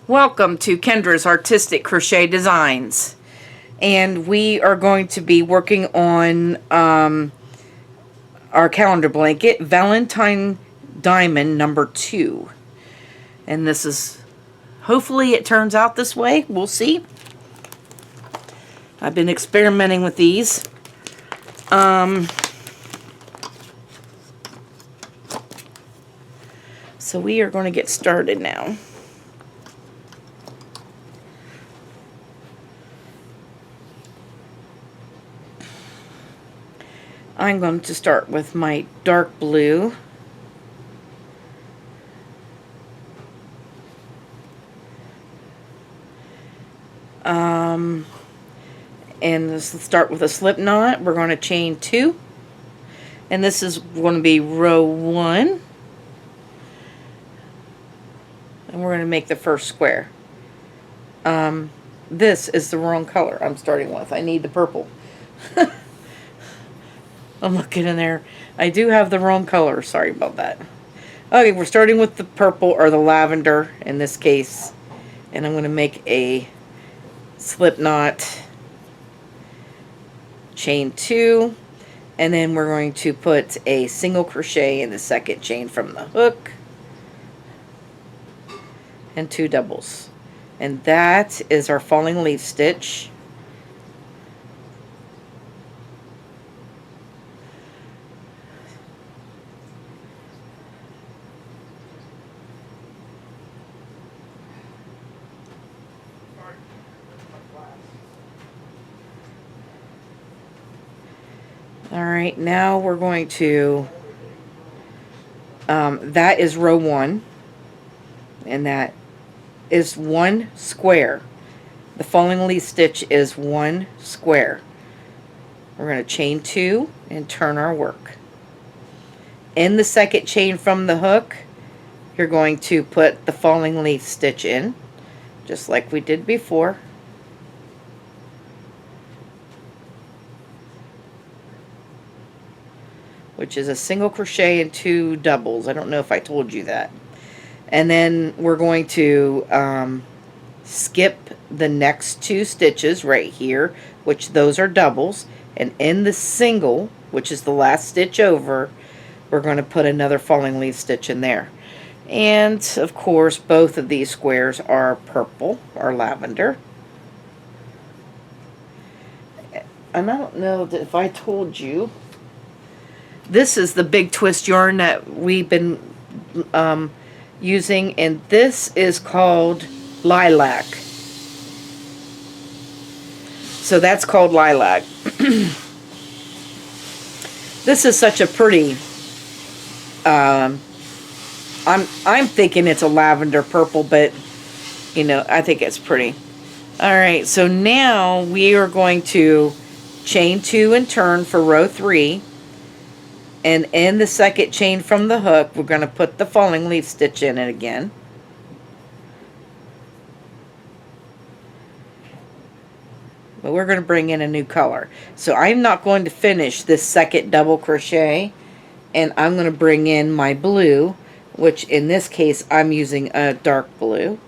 Welcome to Kendra's Artistic Crochet Designs, and we are going to be working on our calendar blanket, Valentine Diamond number 2. And this is, hopefully it turns out this way, we'll see. I've been experimenting with these. So we are going to get started now. I'm going to start with my dark blue. And let's start with a slip knot. We're going to chain 2. And this is going to be row 1. And we're going to make the first square. This is the wrong color I'm starting with. I need the purple. I'm looking in there. I do have the wrong color. Sorry about that. Okay, we're starting with the purple or the lavender in this case. And I'm going to make a slip knot, chain 2, and then we're going to put a single crochet in the second chain from the hook and 2 doubles. And that is our falling leaf stitch. Alright, now we're going to, that is row 1, and that is 1 square. The falling leaf stitch is 1 square. We're going to chain 2 and turn our work. In the second chain from the hook, you're going to put the falling leaf stitch in, just like we did before. Which is a single crochet and 2 doubles. I don't know if I told you that. And then we're going to skip the next 2 stitches right here, which those are doubles. And in the single, which is the last stitch over, we're going to put another falling leaf stitch in there. And of course, both of these squares are purple or lavender. And I don't know if I told you, this is the big twist yarn that we've been using, and this is called Lilac. So that's called Lilac. This is such a pretty, I'm thinking it's a lavender purple, but you know, I think it's pretty. Alright, so now we are going to chain 2 and turn for row 3. And in the second chain from the hook, we're going to put the falling leaf stitch in it again. But we're going to bring in a new color. So I'm not going to finish this second double crochet. And I'm going to bring in my blue, which in this case I'm using a dark blue.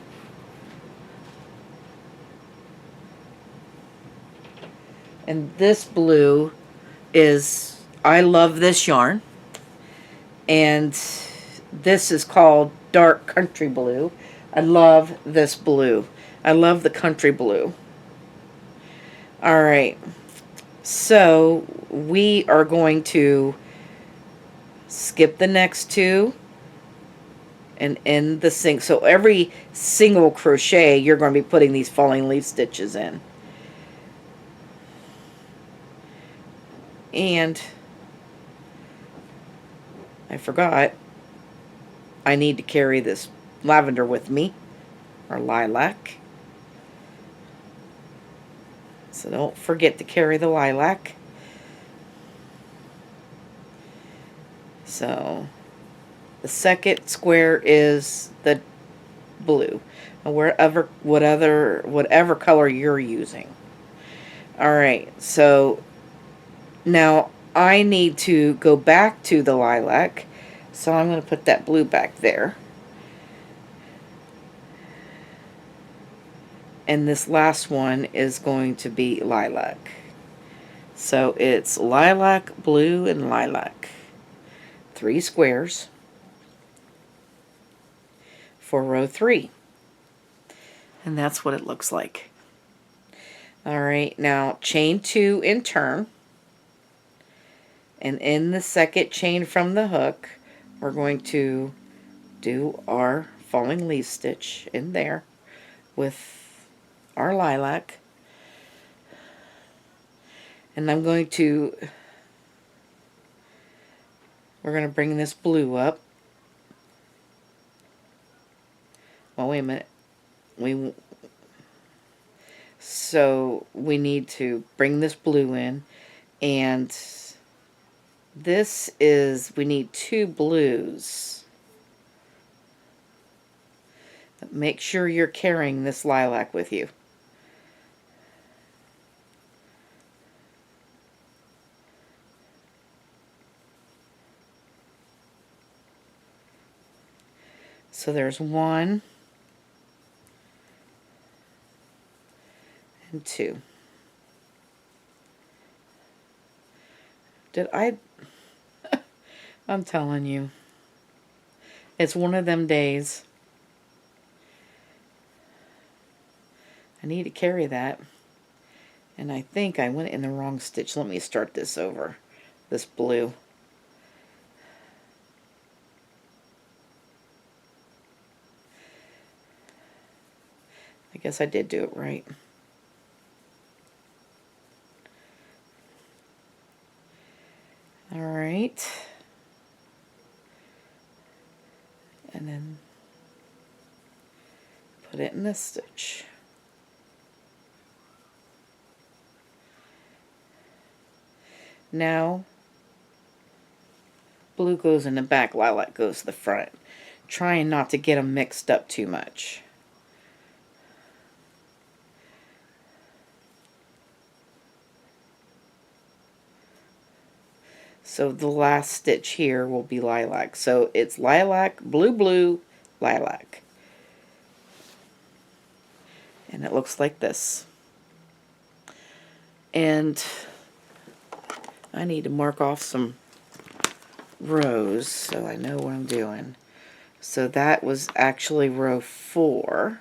And this blue is, I love this yarn, and this is called Dark Country Blue. I love this blue. I love the country blue. Alright, so we are going to skip the next 2 and end the so every single crochet you're going to be putting these falling leaf stitches in. And I forgot, I need to carry this lavender with me, or lilac. So don't forget to carry the lilac. So the second square is the blue, and whatever color you're using. Alright, so now I need to go back to the lilac, so I'm going to put that blue back there. And this last one is going to be lilac. So it's lilac, blue, and lilac. 3 squares for row 3. And that's what it looks like. Alright, now chain 2 and turn. And in the second chain from the hook, we're going to do our falling leaf stitch in there with our lilac. And I'm going to, we're going to bring this blue up. Well, wait a minute. So we need to bring this blue in, and this is, we need 2 blues. Make sure you're carrying this lilac with you. So there's 1 and 2. Did I? I'm telling you. It's one of them days. I need to carry that. And I think I went in the wrong stitch. Let me start this over. This blue. I guess I did do it right. Alright. And then put it in this stitch. Now, blue goes in the back, lilac goes to the front. Trying not to get them mixed up too much. So the last stitch here will be lilac. So it's lilac, blue, blue, lilac. And it looks like this. And I need to mark off some rows so I know what I'm doing. So that was actually row 4.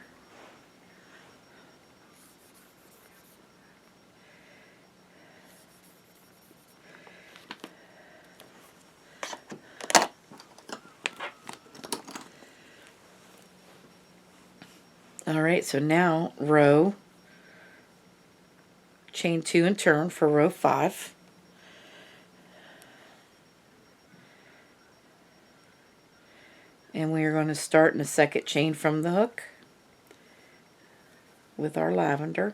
Alright, so now row, chain 2 and turn for row 5. And we are going to start in the second chain from the hook with our lavender.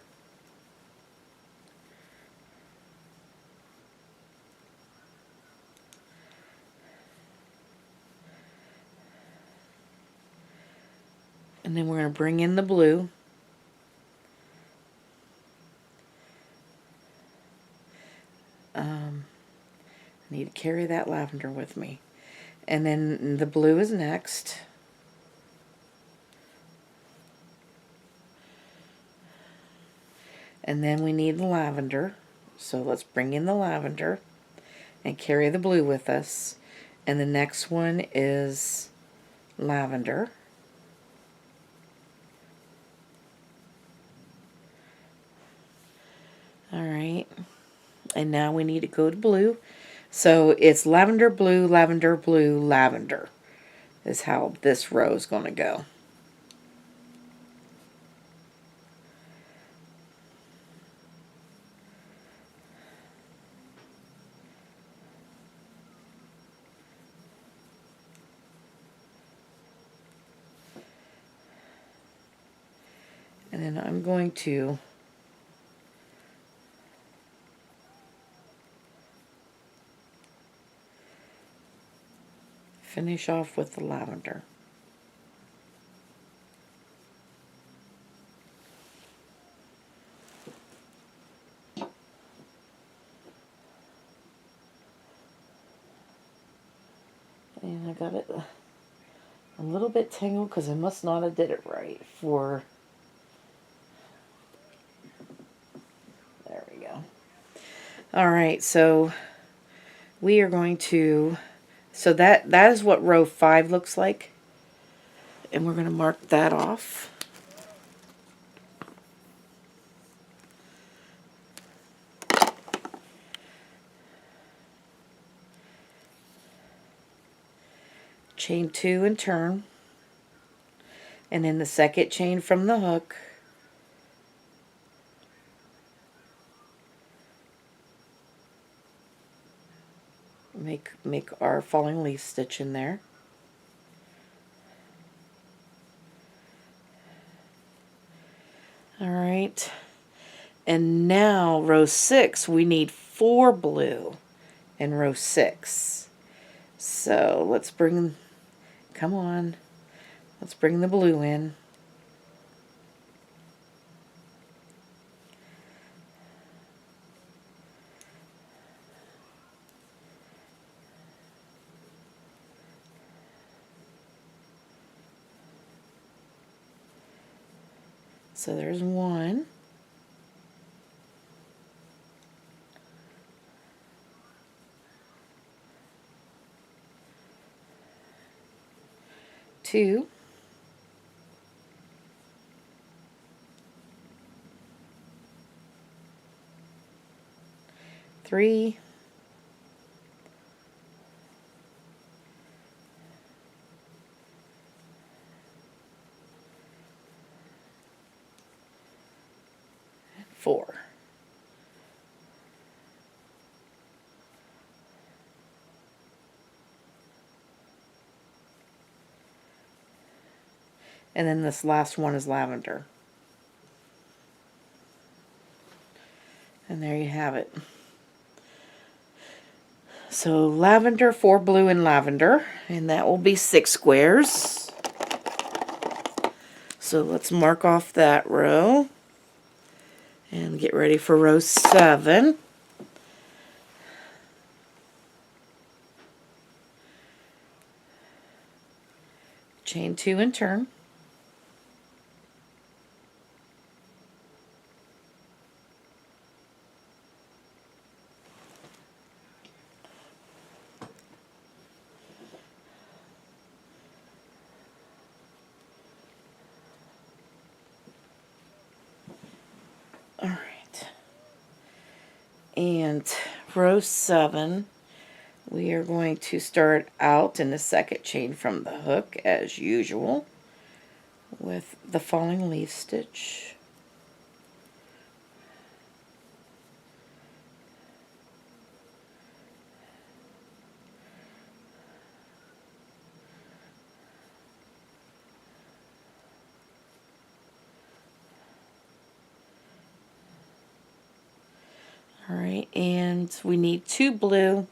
And then we're going to bring in the blue. I need to carry that lavender with me. And then the blue is next. And then we need the lavender. So let's bring in the lavender and carry the blue with us. And the next one is lavender. Alright. And now we need to go to blue. So it's lavender, blue, lavender, blue, lavender is how this row is going to go. And then I'm going to finish off with the lavender. And I got it a little bit tangled because I must not have did it right for All right, so we are going to, so that is what row 5 looks like. And we're going to mark that off. Chain 2 and turn. And then the second chain from the hook. Make our falling leaf stitch in there. All right. And now row 6, we need 4 blue in row 6. So let's bring, come on, let's bring the blue in. So there's 1. 2. 3. 4. And then this last one is lavender. And there you have it. So lavender, 4 blue and lavender, and that will be 6 squares. So let's mark off that row and get ready for row 7. Chain 2 and turn. All right. And row 7, we are going to start out in the second chain from the hook as usual with the falling leaf stitch. All right, and we need 2 blue.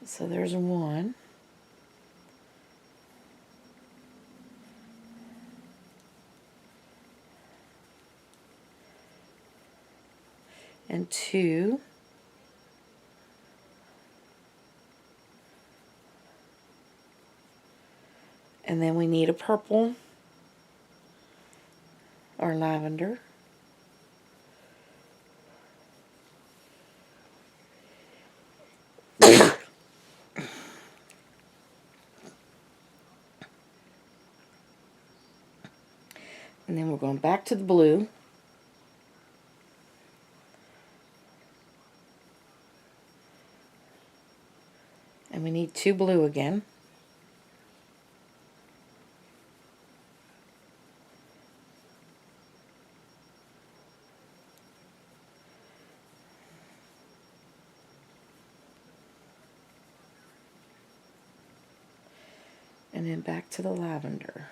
So there's 1. And 2. And then we need a purple or lavender. And then we're going back to the blue. And we need 2 blue again. And then back to the lavender.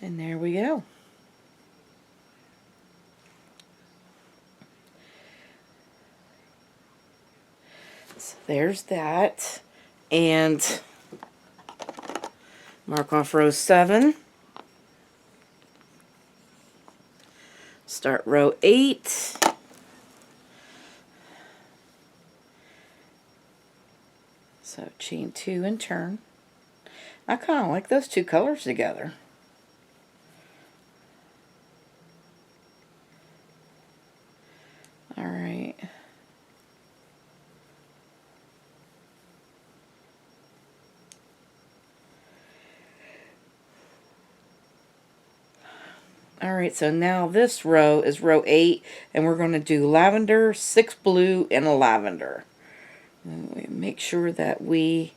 And there we go. So there's that. And mark off row 7. Start row 8. So chain 2 and turn. I kind of like those two colors together. Alright. Alright, so now this row is row 8, and we're going to do lavender, 6 blue, and a lavender. And we make sure that we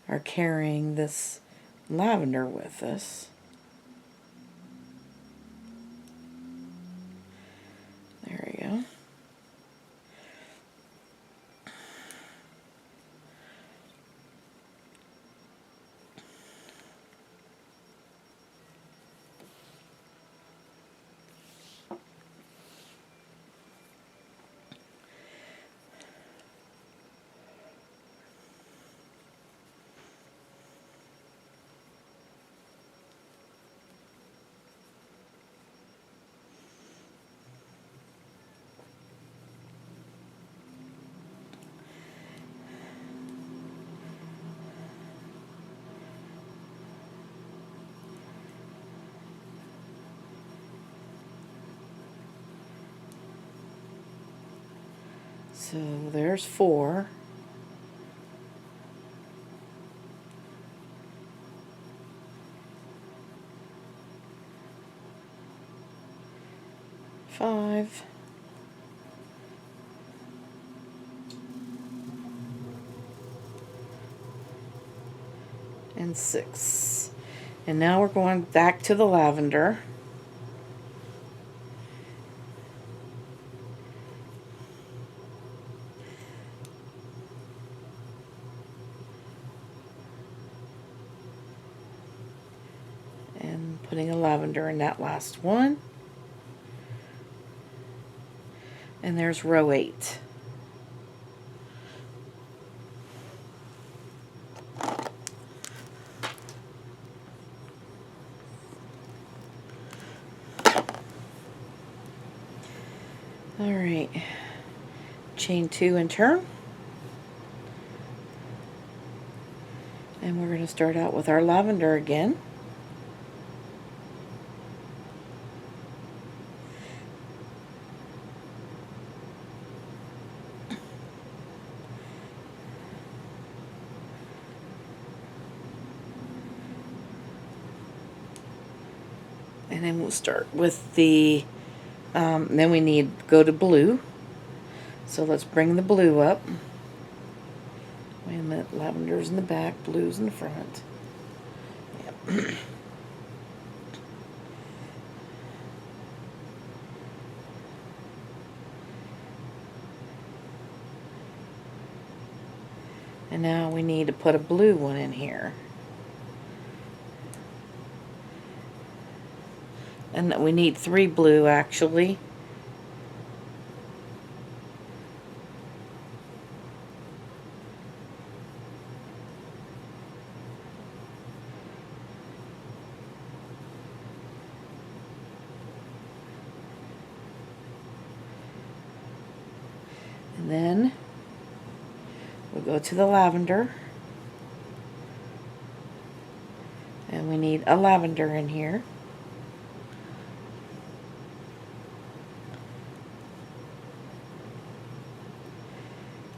are carrying this lavender with us. There we go. So there's 4. Five. And 6. And now we're going back to the lavender. And putting a lavender in that last one. And there's row 8. Alright, chain 2 and turn. And we're going to start out with our lavender again. And then we'll start with the, then we need go to blue. So let's bring the blue up. Wait a minute, lavender's in the back, blue's in the front. Yep. And now we need to put a blue one in here. And we need 3 blue actually. And then we'll go to the lavender. And we need a lavender in here.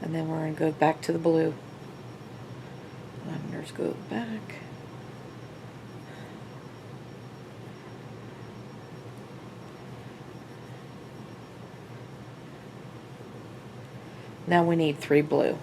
And then we're going to go back to the blue. Lavenders go back. Now we need 3 blue.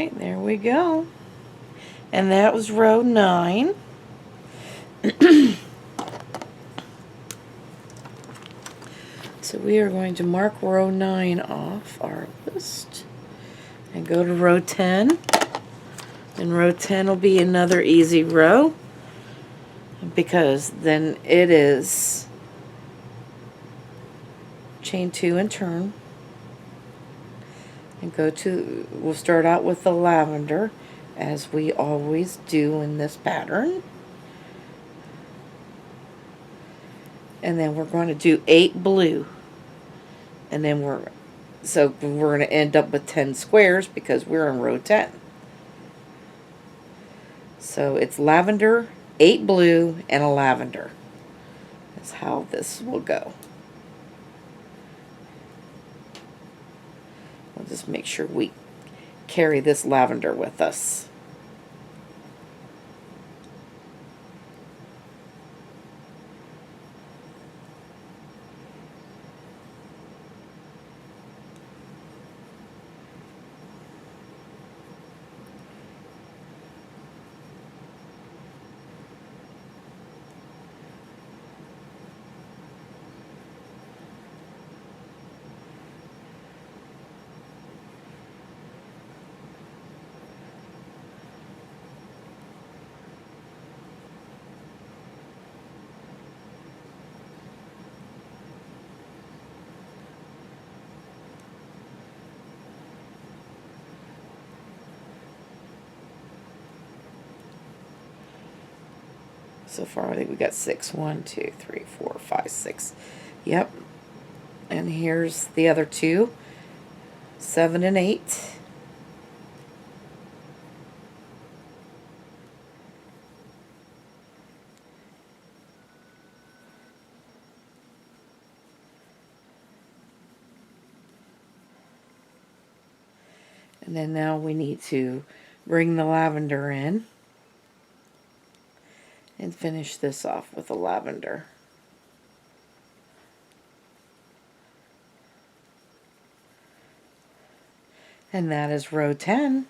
Alright, there we go. And that was row 9. So we are going to mark row 9 off our list and go to row 10. And row 10 will be another easy row because then it is chain 2 and turn. And we'll start out with the lavender as we always do in this pattern. And then we're going to do 8 blue. And then we're going to end up with 10 squares because we're in row 10. So it's lavender, 8 blue, and a lavender. That's how this will go. We'll just make sure we carry this lavender with us. So far, I think we got 6. 1, 2, 3, 4, 5, 6. Yep. And here's the other 2. 7 and 8. And then now we need to bring the lavender in and finish this off with the lavender. And that is row 10.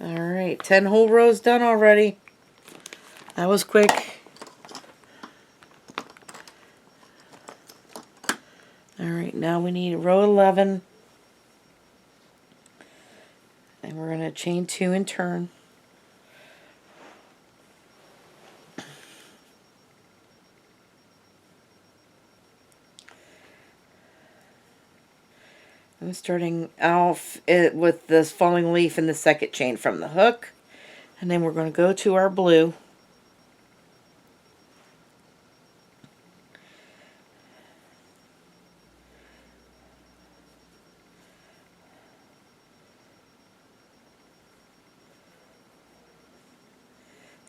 Alright, 10 whole rows done already. That was quick. Alright, now we need row 11. And we're going to chain 2 and turn. I'm starting off with this falling leaf in the second chain from the hook. And then we're going to go to our blue.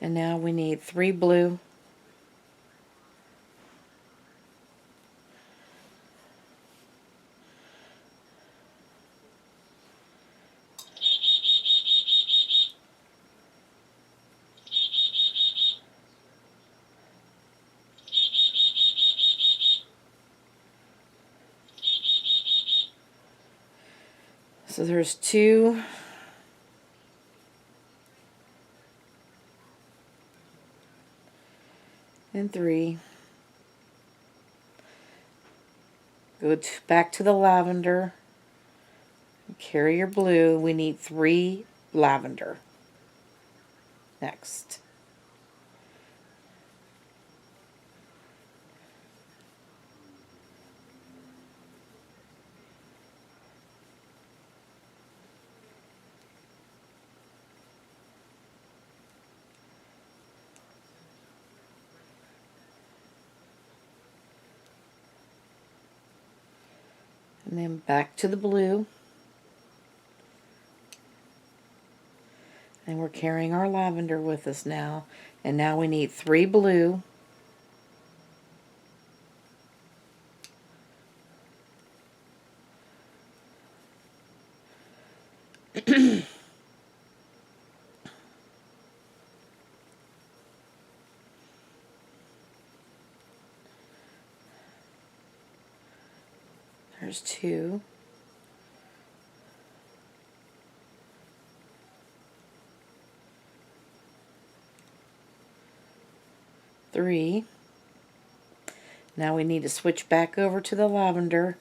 And now we need 3 blue. So there's 2. And 3. Go back to the lavender. Carry your blue. We need 3 lavender. Next. And then back to the blue. And we're carrying our lavender with us now. And now we need 3 blue. There's 2. Three. Now we need to switch back over to the lavender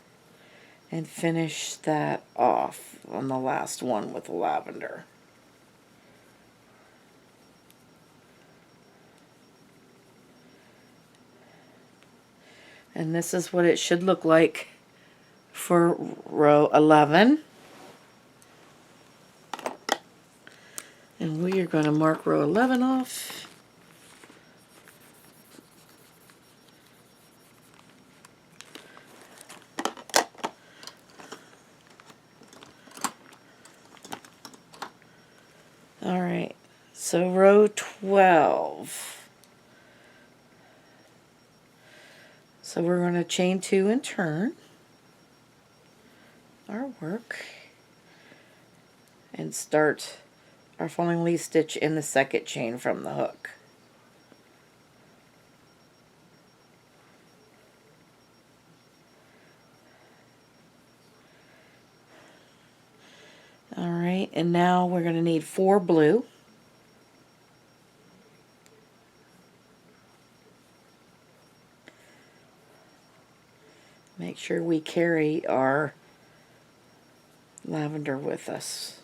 and finish that off on the last one with the lavender. And this is what it should look like for row 11. And we are going to mark row 11 off. Alright, so row 12. So we're going to chain 2 and turn our work and start our falling leaf stitch in the second chain from the hook. Alright, and now we're going to need 4 blue. Make sure we carry our lavender with us.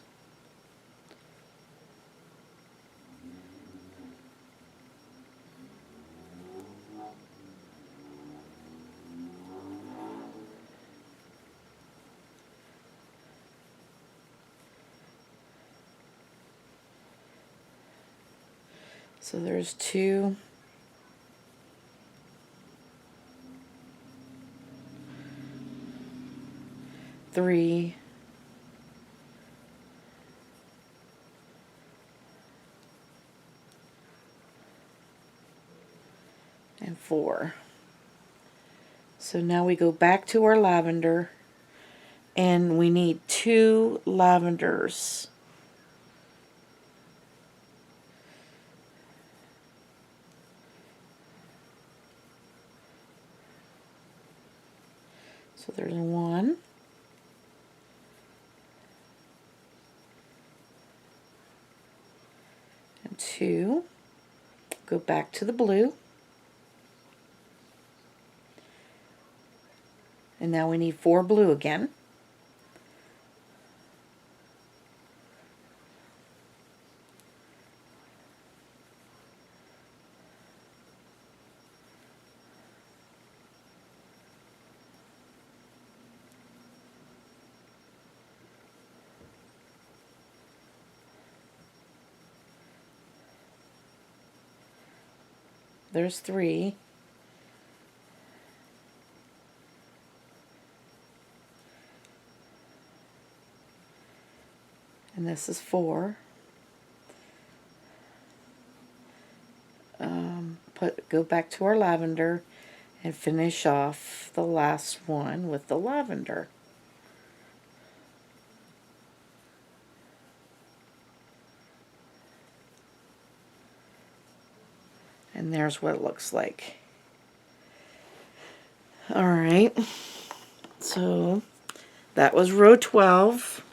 So there's 2, 3, and 4. So now we go back to our lavender and we need 2 lavenders. So there's 1, and 2. Go back to the blue. And now we need 4 blue again. There's 3. And this is 4. Go back to our lavender and finish off the last one with the lavender. And there's what it looks like. Alright, so that was row 12.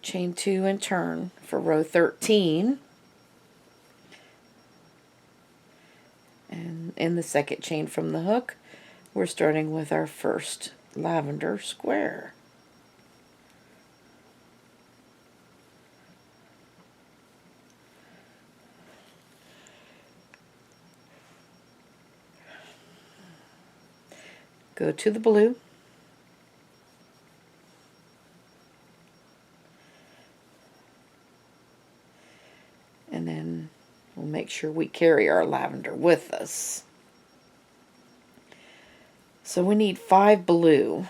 Chain 2 and turn for row 13. And in the second chain from the hook, we're starting with our first lavender square. Go to the blue. And then we'll make sure we carry our lavender with us. So we need 5 blue.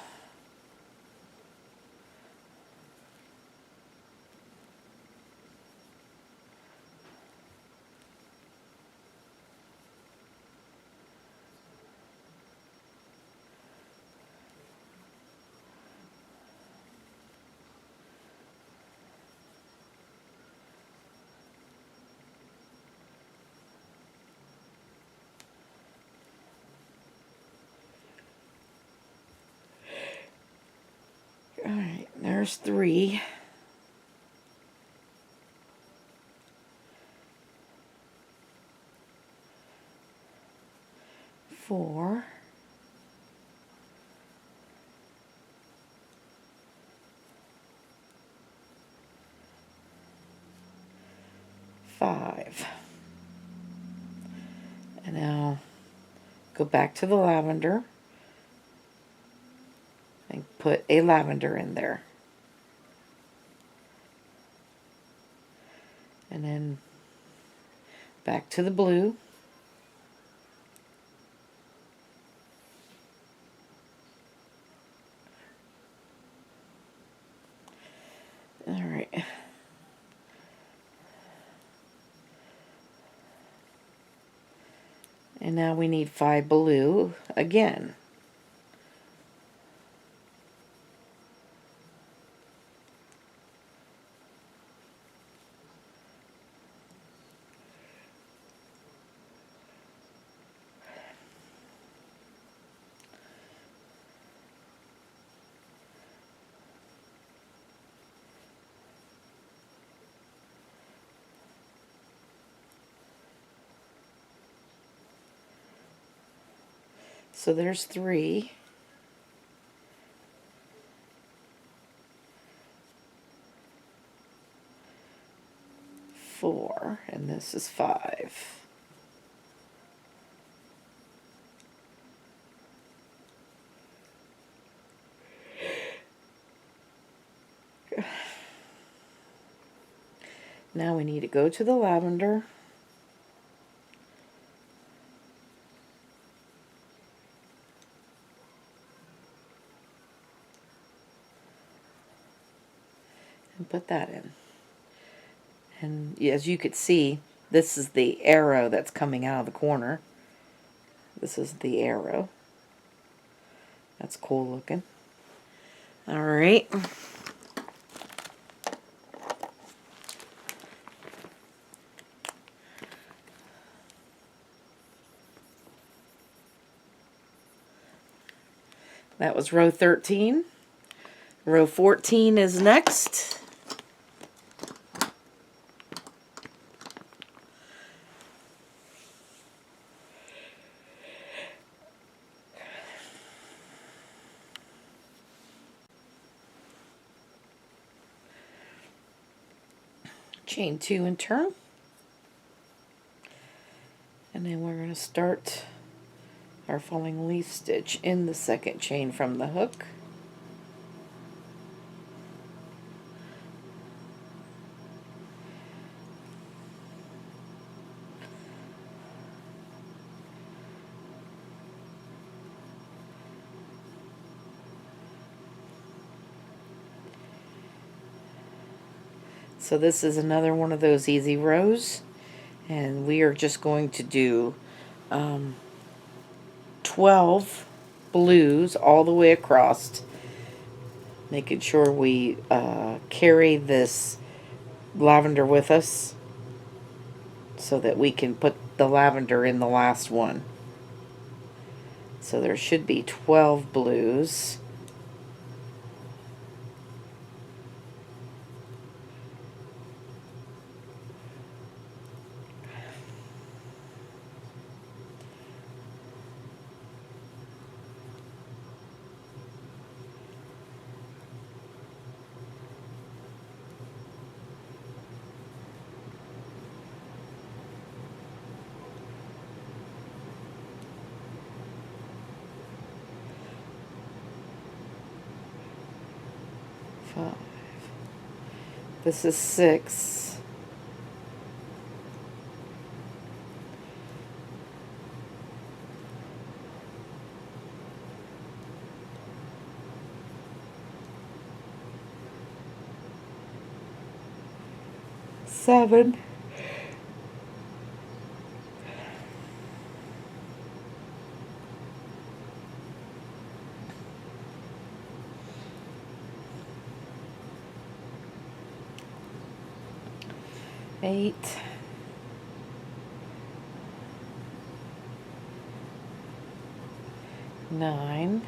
Alright, there's 3. 4. 5. And now go back to the lavender and put a lavender in there. And then back to the blue. Alright. And now we need 5 blue again. So there's 3. 4, and this is 5. Now we need to go to the lavender. And put that in. And as you could see, this is the arrow that's coming out of the corner. This is the arrow. That's cool looking. Alright. That was row 13. Row 14 is next. Chain 2 and turn. And then we're going to start our falling leaf stitch in the second chain from the hook. So this is another one of those easy rows, and we are just going to do 12 blues all the way across, making sure we carry this lavender with us so that we can put the lavender in the last one. So there should be 12 blues. This is 6. Seven. 8. 9.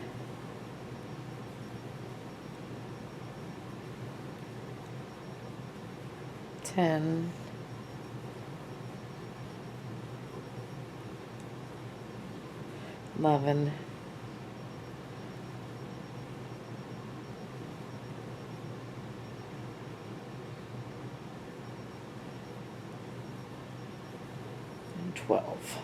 10, 11, 12.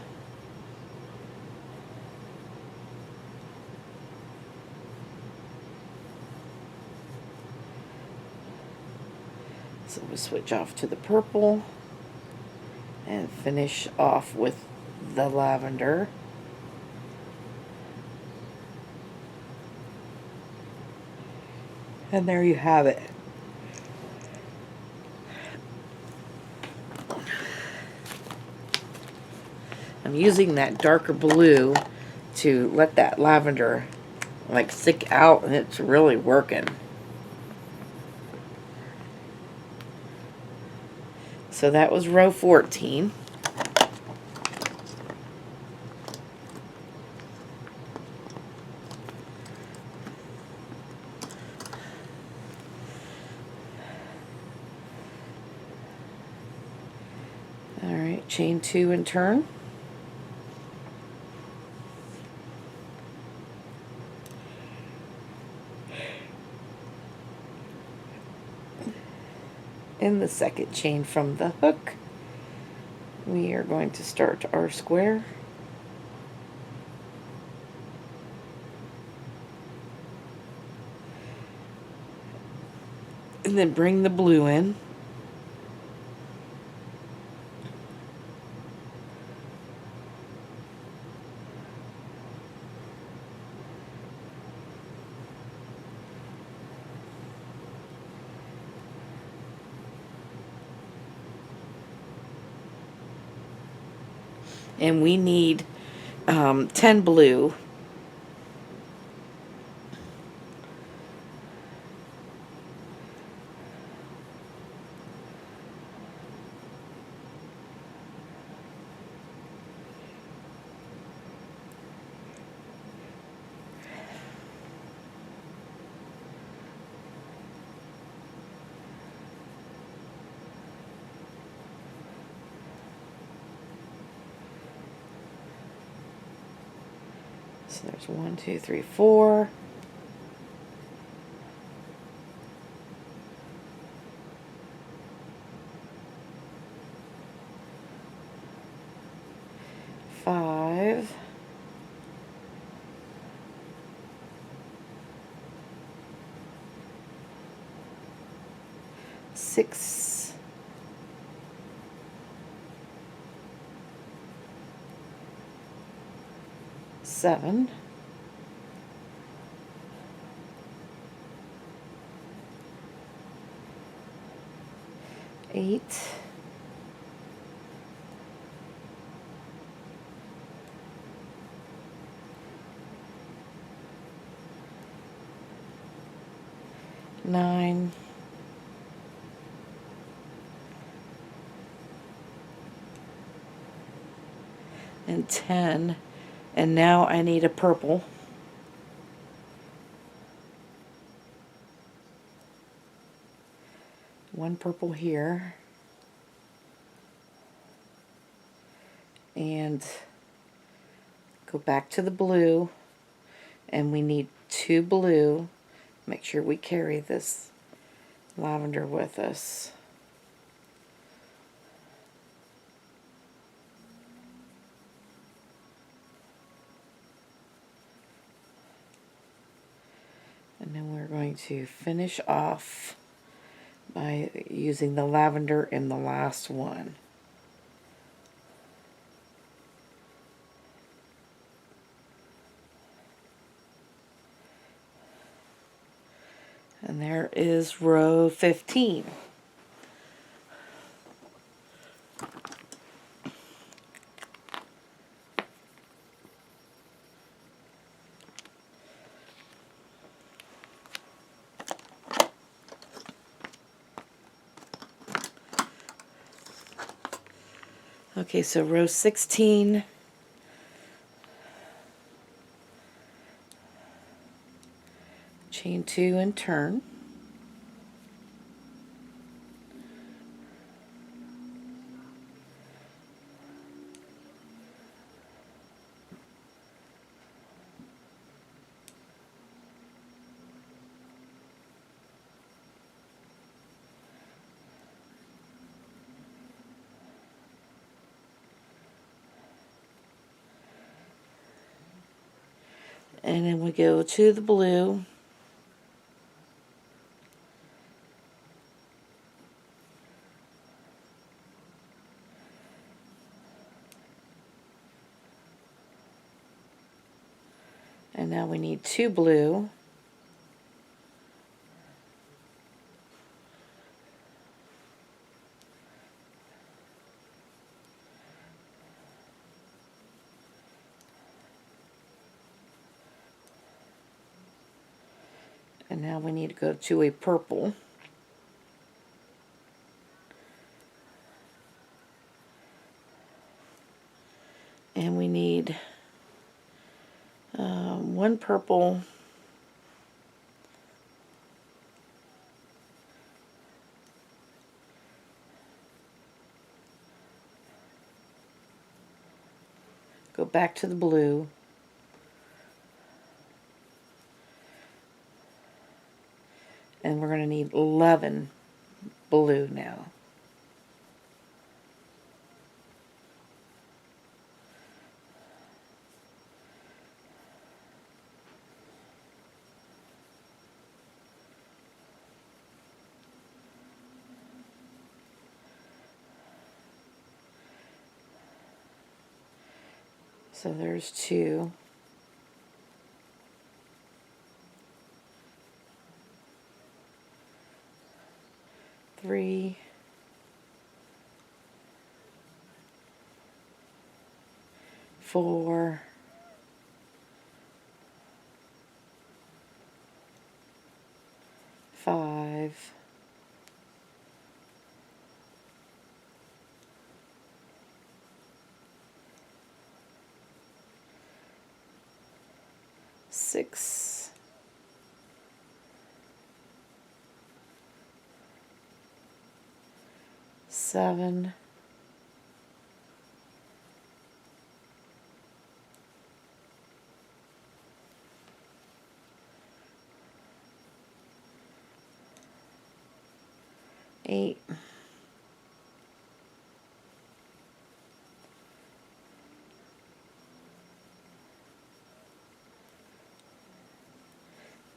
So we'll switch off to the purple and finish off with the lavender. And there you have it. I'm using that darker blue to let that lavender like stick out, and it's really working. So that was row 14. All right, chain 2 and turn. In the second chain from the hook, we are going to start our square. And then bring the blue in. And we need 10 blue. So there's 1, 2, 3, 4. Five. 6. 7. 8. 9. 10. And now I need a purple. One purple here. And go back to the blue. And we need 2 blue. Make sure we carry this lavender with us. And then we're going to finish off by using the lavender in the last one. And there is row 15. Okay, so row 16. Chain 2 and turn. And then we go to the blue. And now we need 2 blue. And now we need to go to a purple. And we need 1 purple, go back to the blue, and we're going to need 11 blue now. So there's 2. 3. 4. 5. 6. 7. 8.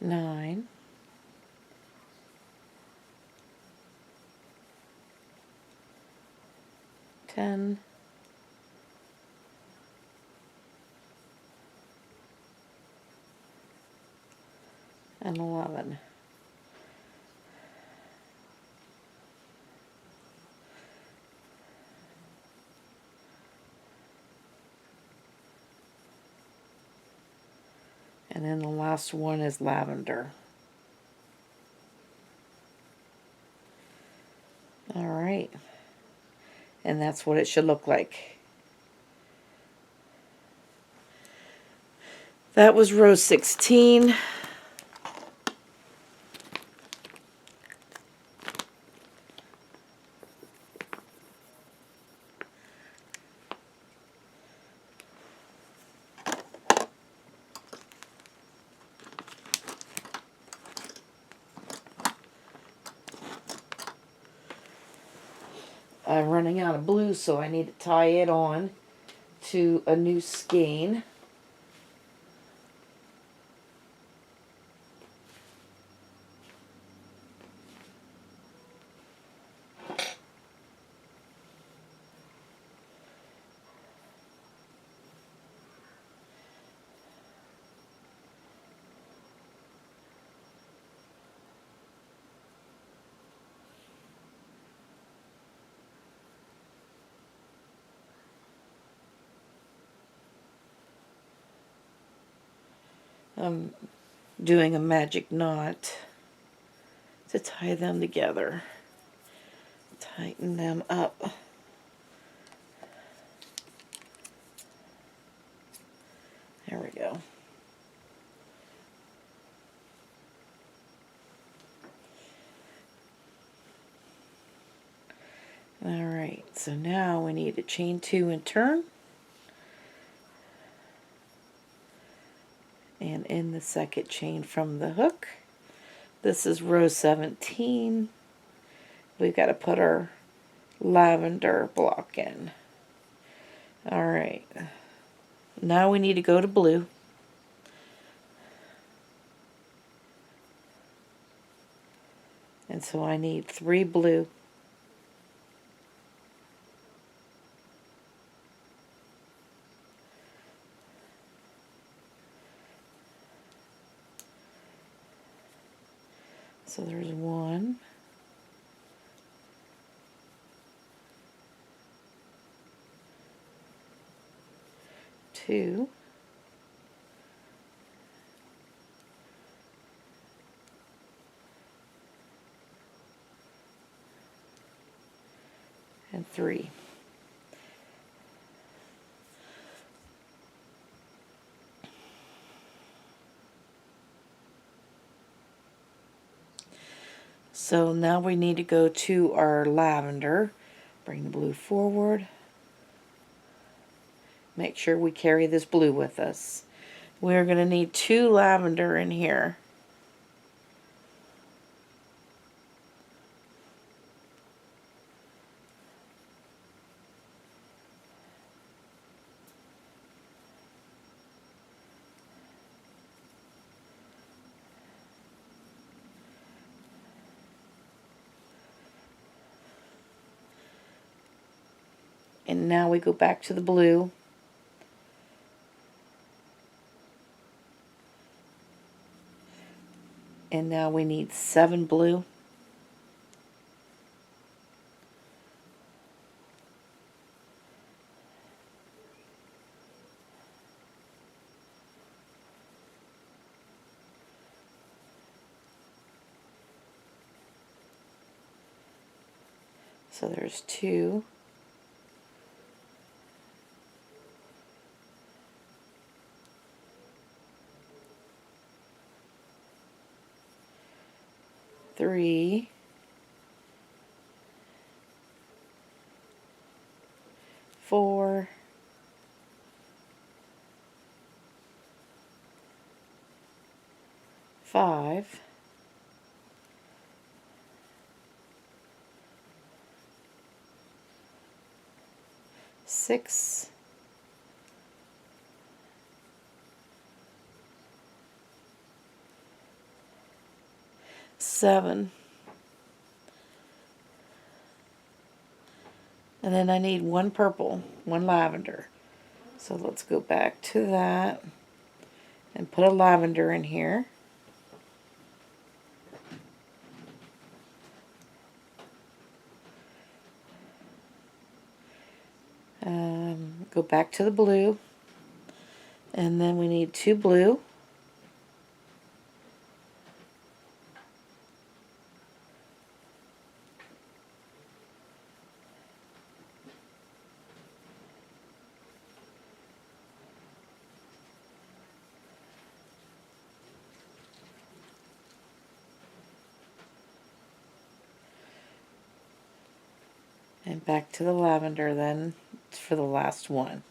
9. 10. 11. And then the last one is lavender. All right. And that's what it should look like. That was row 16. I'm running out of blue, so I need to tie it on to a new skein. I'm doing a magic knot to tie them together. Tighten them up. There we go. Alright, so now we need to chain 2 and turn. And in the second chain from the hook. This is row 17. We've got to put our lavender block in. Alright, now we need to go to blue. And so I need 3 blue. So there's 1, 2, and 3. So now we need to go to our lavender. Bring the blue forward. Make sure we carry this blue with us. We're going to need 2 lavender in here. And now we go back to the blue. And now we need 7 blue. So there's 2. 3, 4, 5, 6, 7. And then I need 1 purple, 1 lavender. So let's go back to that and put a lavender in here. Go back to the blue. And then we need 2 blue. And back to the lavender then for the last one.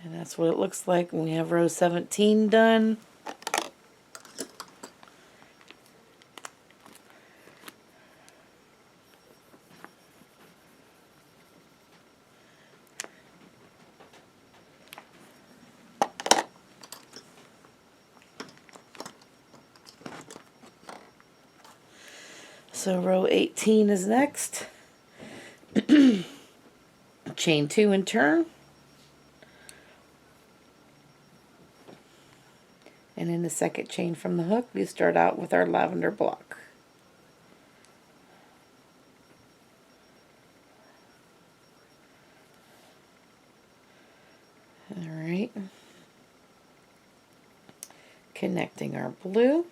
And that's what it looks like when we have row 17 done. So row 18 is next. Chain 2 and turn. And in the second chain from the hook, we start out with our lavender block. Alright. Connecting our blue.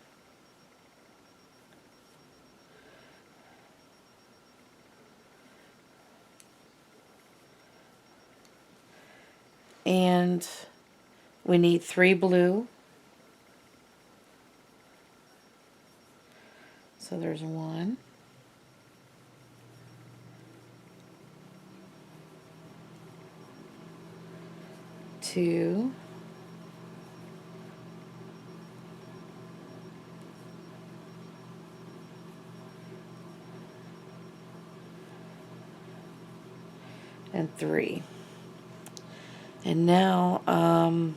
And we need 3 blue. So there's 1, 2, 3, and 3. And now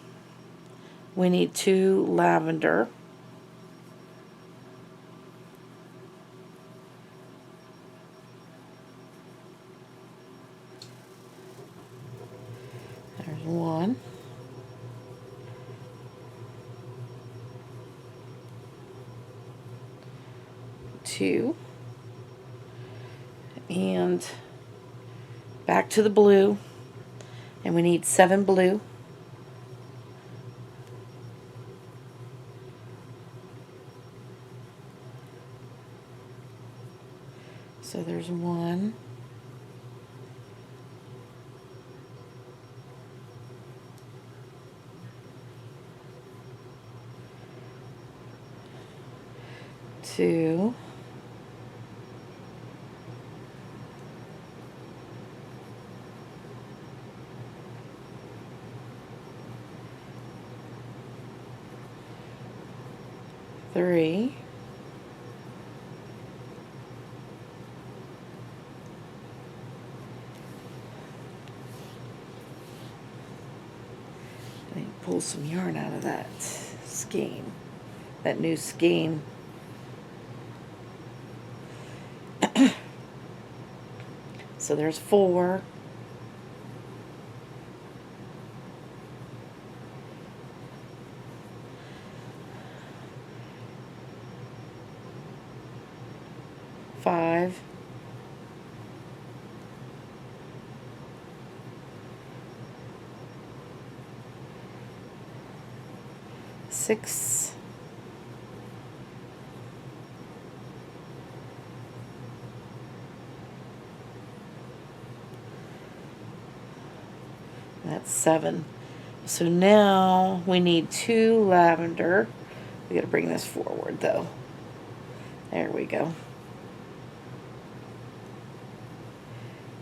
we need 2 lavender. There's 1. Two. And back to the blue. And we need 7 blue. So there's 1. Two. Three. I need to pull some yarn out of that skein, that new skein. So there's 4. Five. 6. That's 7. So now we need 2 lavender. We gotta bring this forward though. There we go.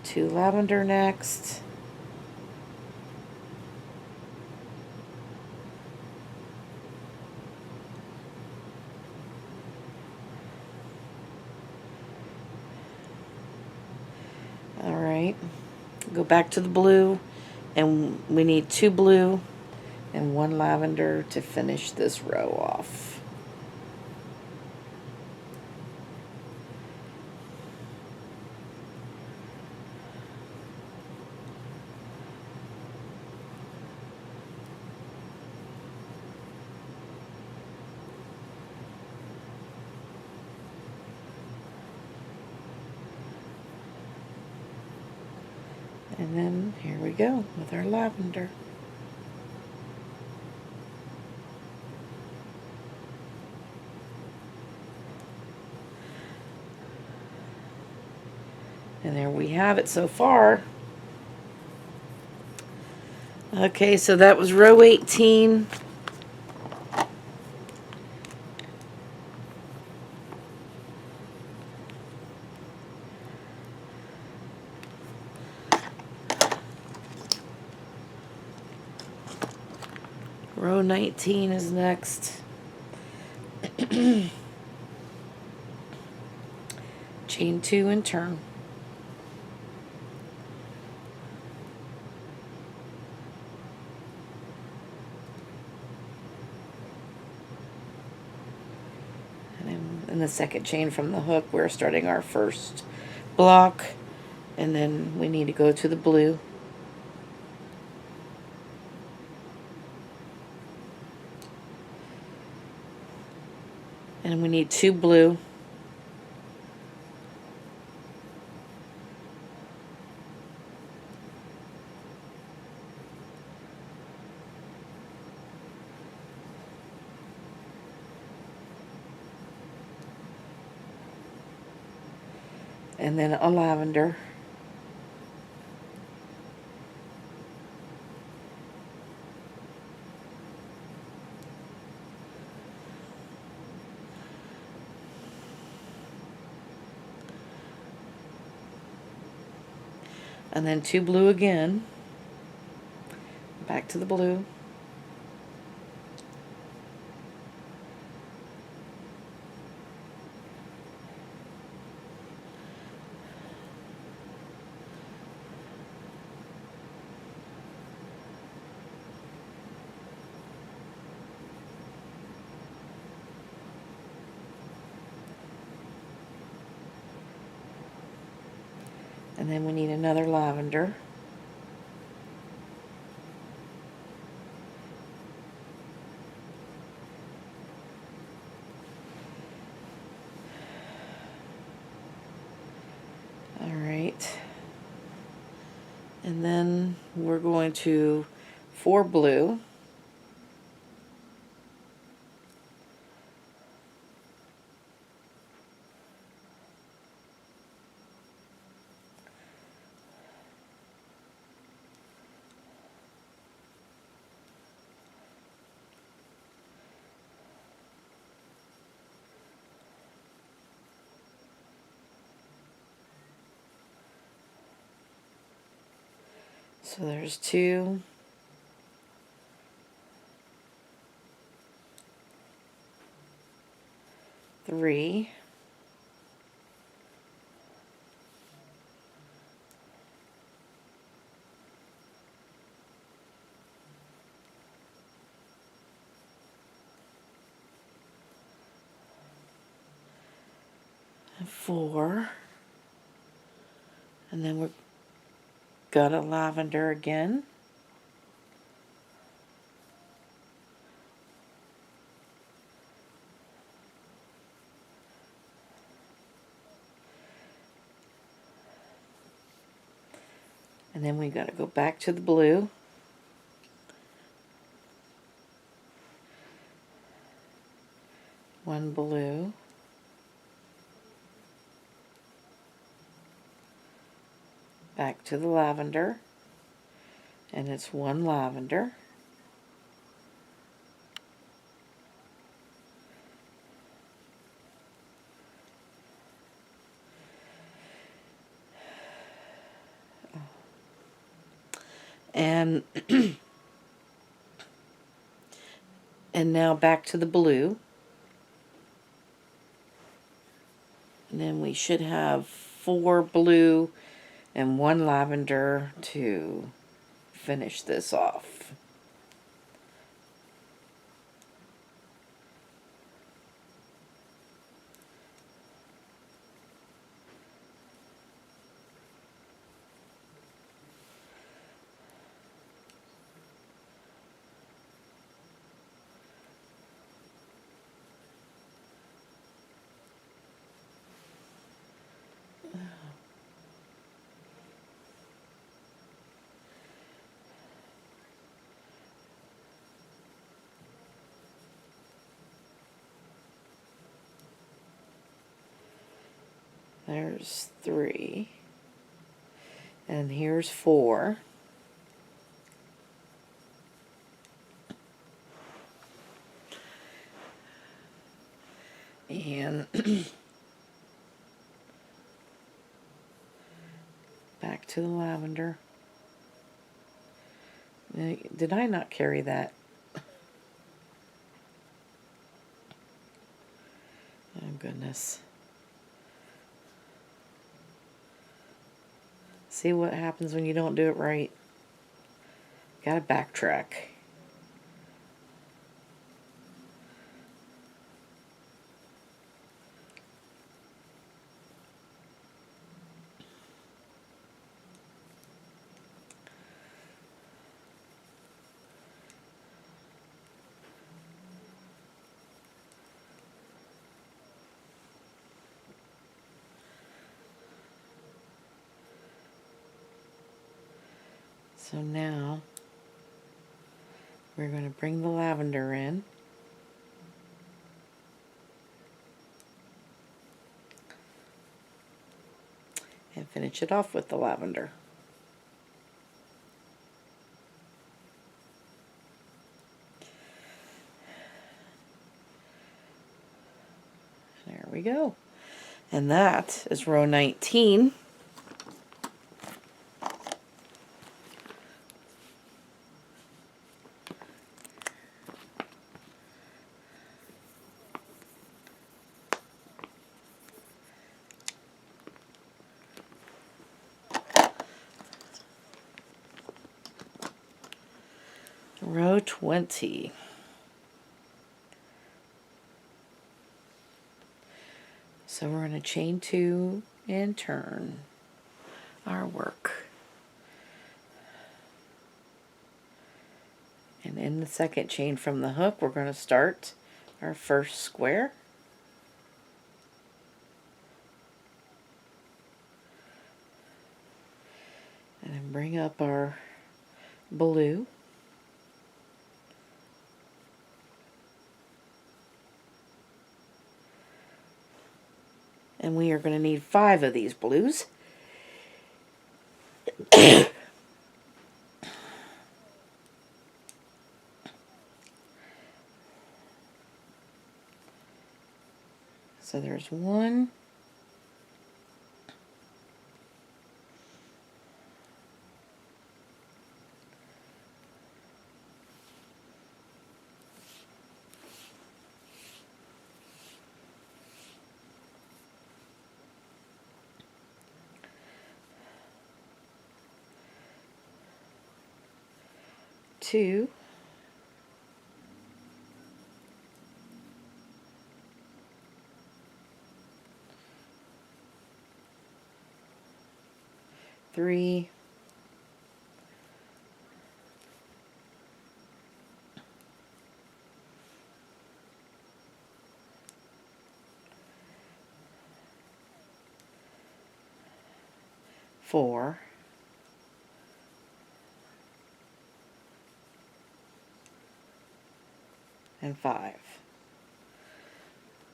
2 lavender next. All right. Go back to the blue, and we need 2 blue and 1 lavender to finish this row off. And then here we go with our lavender. And there we have it so far. Okay, so that was row 18. Row 19 is next. Chain 2 and turn. And in the second chain from the hook, we're starting our first block, and then we need to go to the blue. And we need 2 blue. And then a lavender. And then 2 blue again. Back to the blue. And then we need another lavender. Alright. And then we're going to, for blue, so there's 2, 3, 4, and then we've got a lavender again. And then we got to go back to the blue. One blue. Back to the lavender. And it's 1 lavender. And and now back to the blue. And then we should have 4 blue and 1 lavender to finish this off. There's 3. And here's 4. And back to the lavender. Did I not carry that? Oh goodness. See what happens when you don't do it right. Gotta backtrack. So now we're going to bring the lavender in. And finish it off with the lavender. There we go. And that is row 19. Row 20. So we're going to chain 2 and turn. our work. And in the second chain from the hook, we're going to start our first square. And then bring up our blue. And we are going to need 5 of these blues. So there's 1, 2, 3, 4, and 5.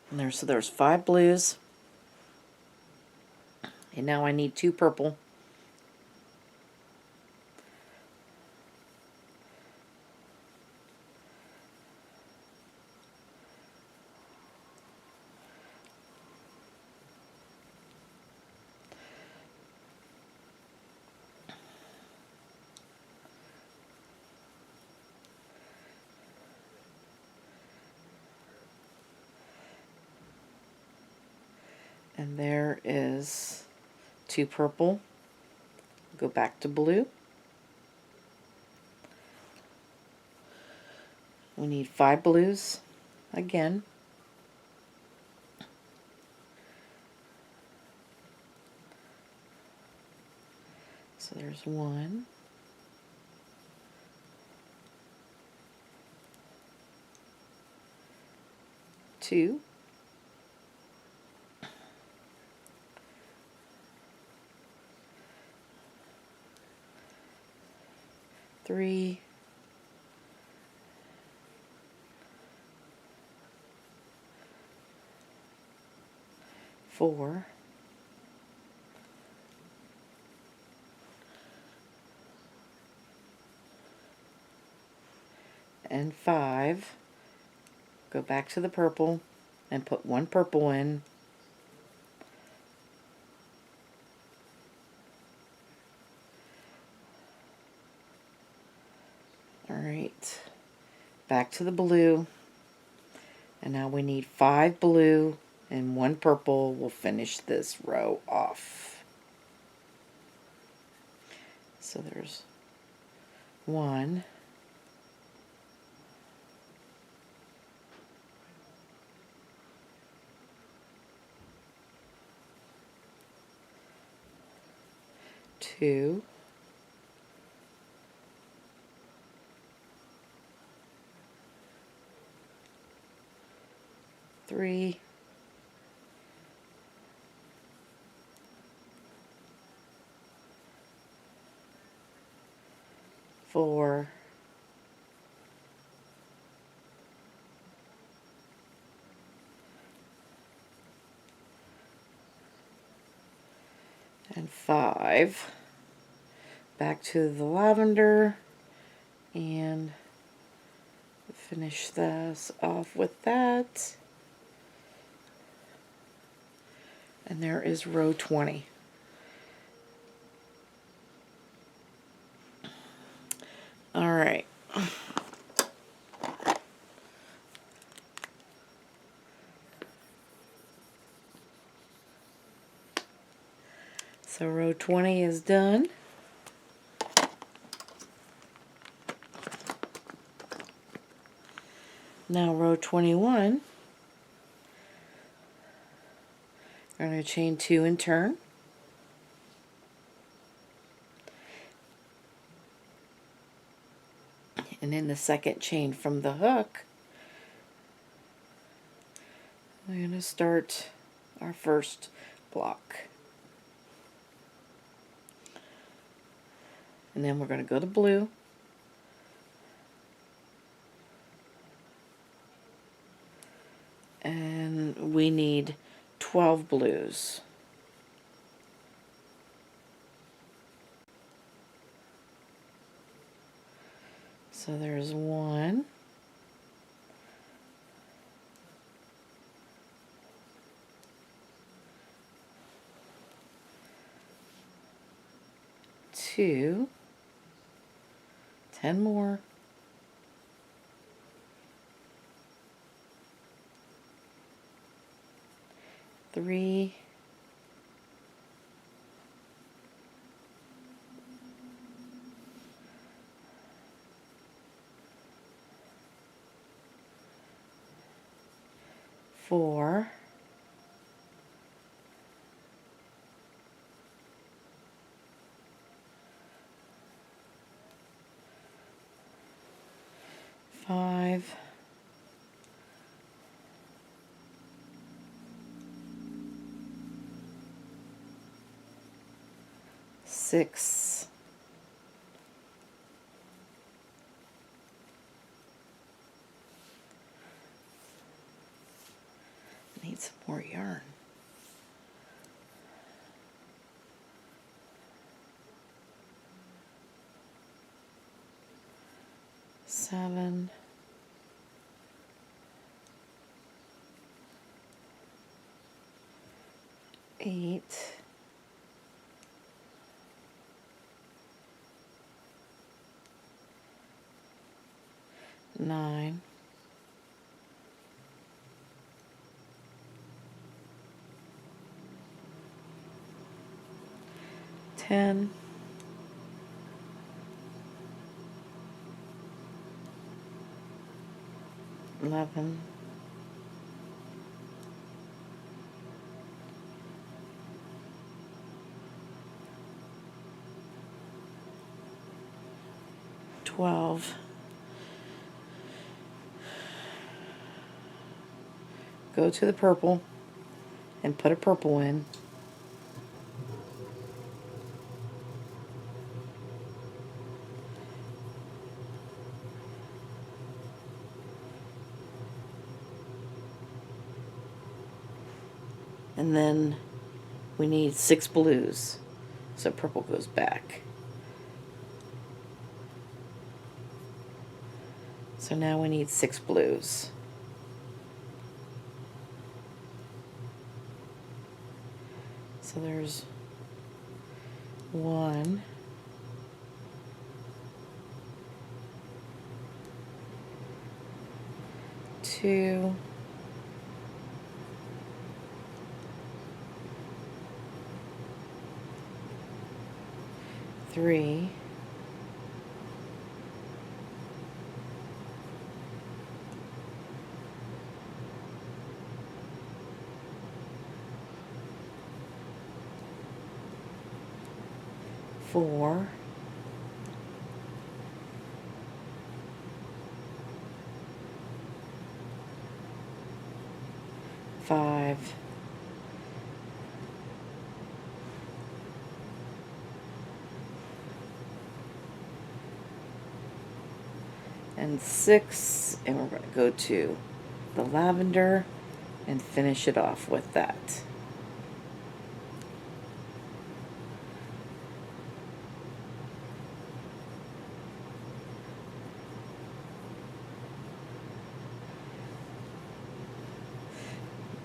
And so there's 5 blues. And now I need 2 purple. And there is 2 purple. Go back to blue. We need 5 blues again. So there's 1, 2, 3, 4, and 5. Go back to the purple and put 1 purple in. Alright, back to the blue. And now we need 5 blue and 1 purple. We'll finish this row off. So there's 1, 2, 3, 4, 5. Back to the lavender and finish this off with that. And there is row 20. All right. So row 20 is done. Now row 21, we're going to chain 2 and turn. And in the second chain from the hook, we're going to start our first block. And then we're going to go to blue. And we need 12 blues. So there's 1, 2, 10 more, 3, 4, 5, 6, need some more yarn. 7, 8, 9, 10, 11, 12. Go to the purple and put a purple in. And then we need 6 blues, so purple goes back. So now we need 6 blues. So there's 1, 2, 3, 4, 5, 6, and we're going to go to the lavender and finish it off with that.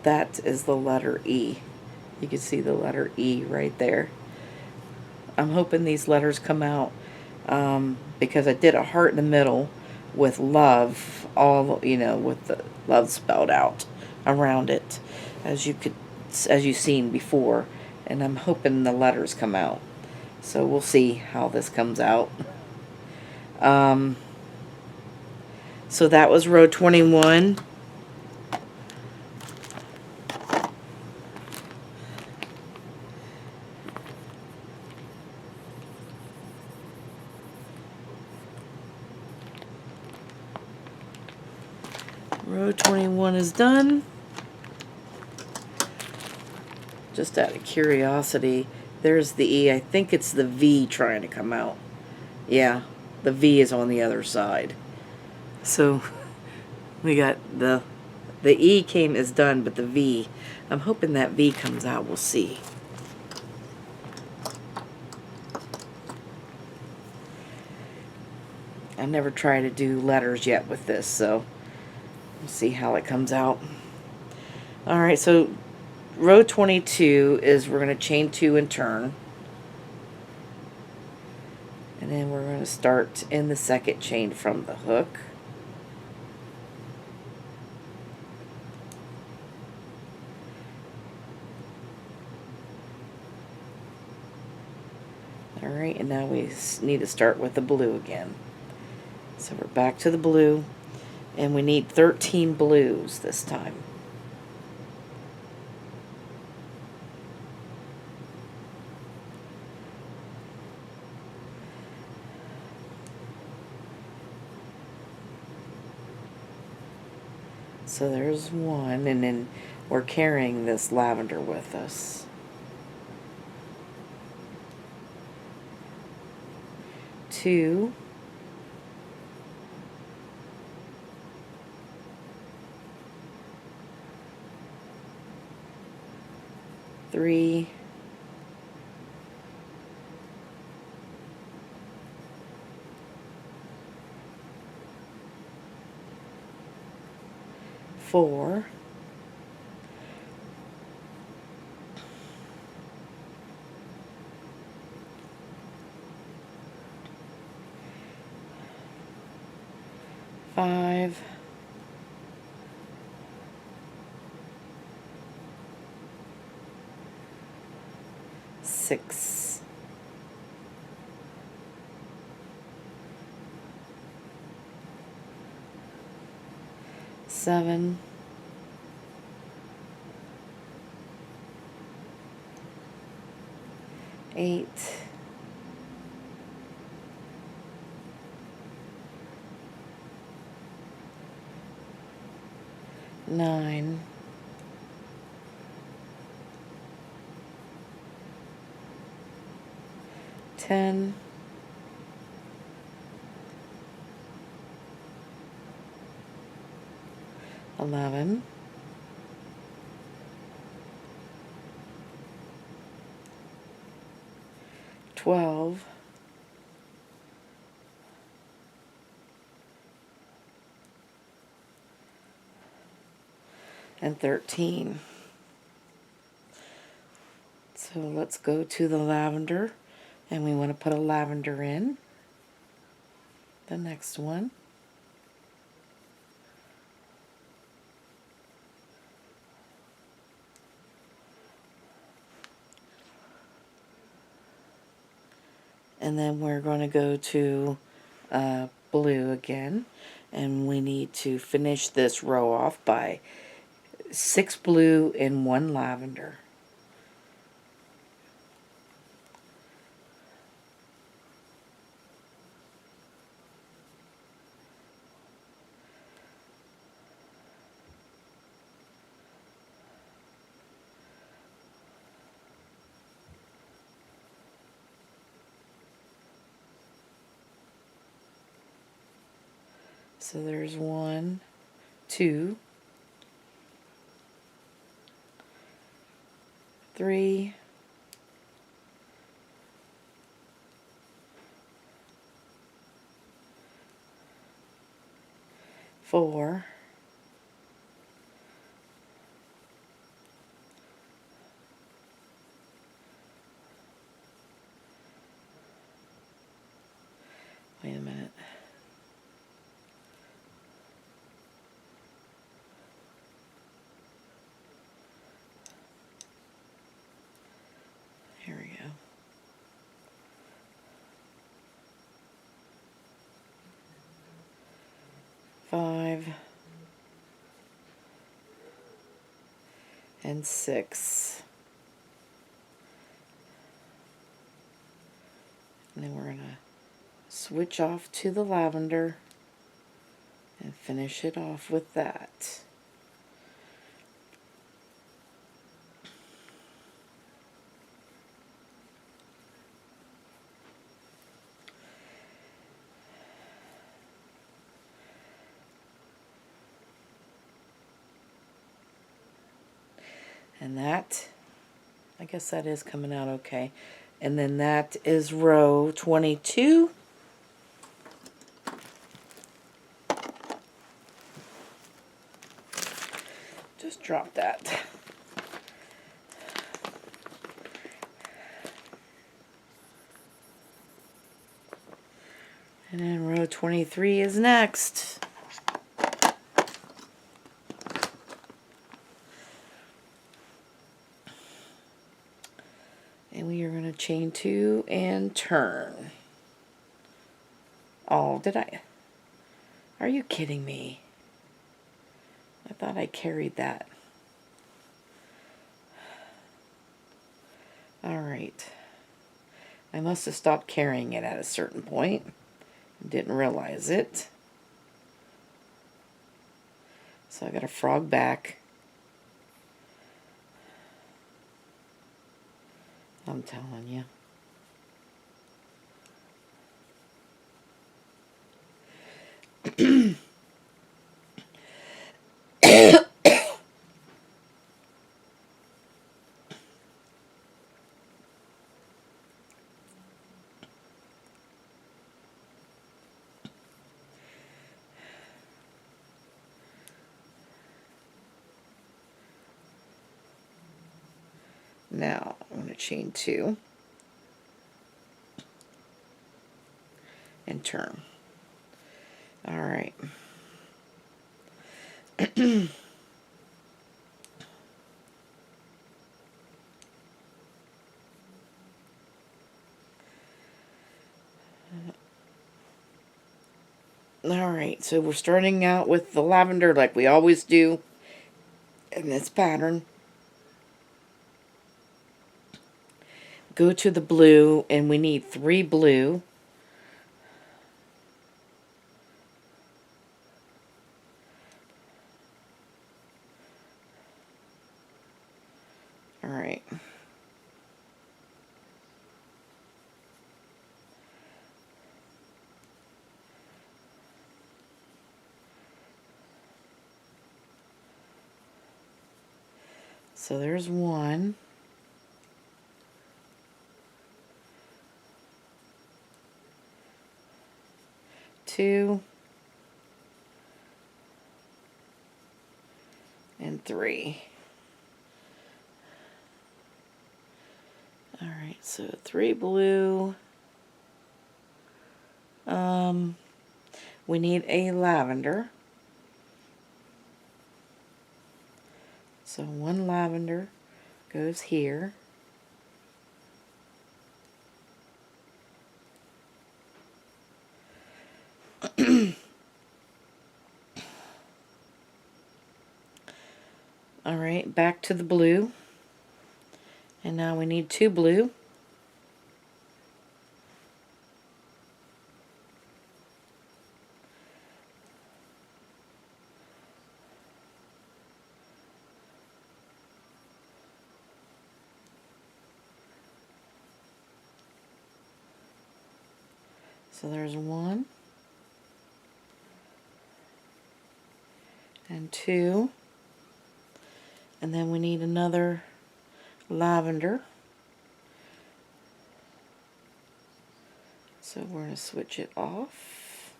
That is the letter E. You can see the letter E right there. I'm hoping these letters come out because I did a heart in the middle with love, all, you know, with the love spelled out around it, as you've seen before, and I'm hoping the letters come out. So we'll see how this comes out. So that was row 21. Row 21 is done. Just out of curiosity, there's the E. I think it's the V trying to come out. Yeah, the V is on the other side. So we got the E is done, but the V, I'm hoping that V comes out. We'll see. I never tried to do letters yet with this, so we'll see how it comes out. Alright, so row 22 is we're going to chain 2 and turn. And then we're going to start in the second chain from the hook. Alright, and now we need to start with the blue again. So we're back to the blue, and we need 13 blues this time. So there's one, and then we're carrying this lavender with us. Two. Three. Four. Five. Six. Seven. Eight. Nine. 10. 11. 12. 13. So let's go to the lavender, and we want to put a lavender in the next one. And then we're going to go to blue again, and we need to finish this row off by 6 blue and 1 lavender. So there's 1, 2, 3, 4, 5, and 6. And then we're going to switch off to the lavender and finish it off with that. And that, I guess that is coming out okay. And then that is row 22. Just drop that. And then row 23 is next. And we are going to chain 2 and turn. Oh, did I? Are you kidding me? I thought I carried that. Alright. I must have stopped carrying it at a certain point. Didn't realize it. So I got to frog back. I'm telling you. Now I'm going to chain 2 and turn. All right. All right, so we're starting out with the lavender like we always do in this pattern. Go to the blue, and we need 3 blue. All right. So there's 1. 2 and 3. All right, so 3 blue. We need a lavender. So 1 lavender goes here. All right, back to the blue. And now we need 2 blue. So there's 1 and 2. And then we need another lavender. So we're going to switch it off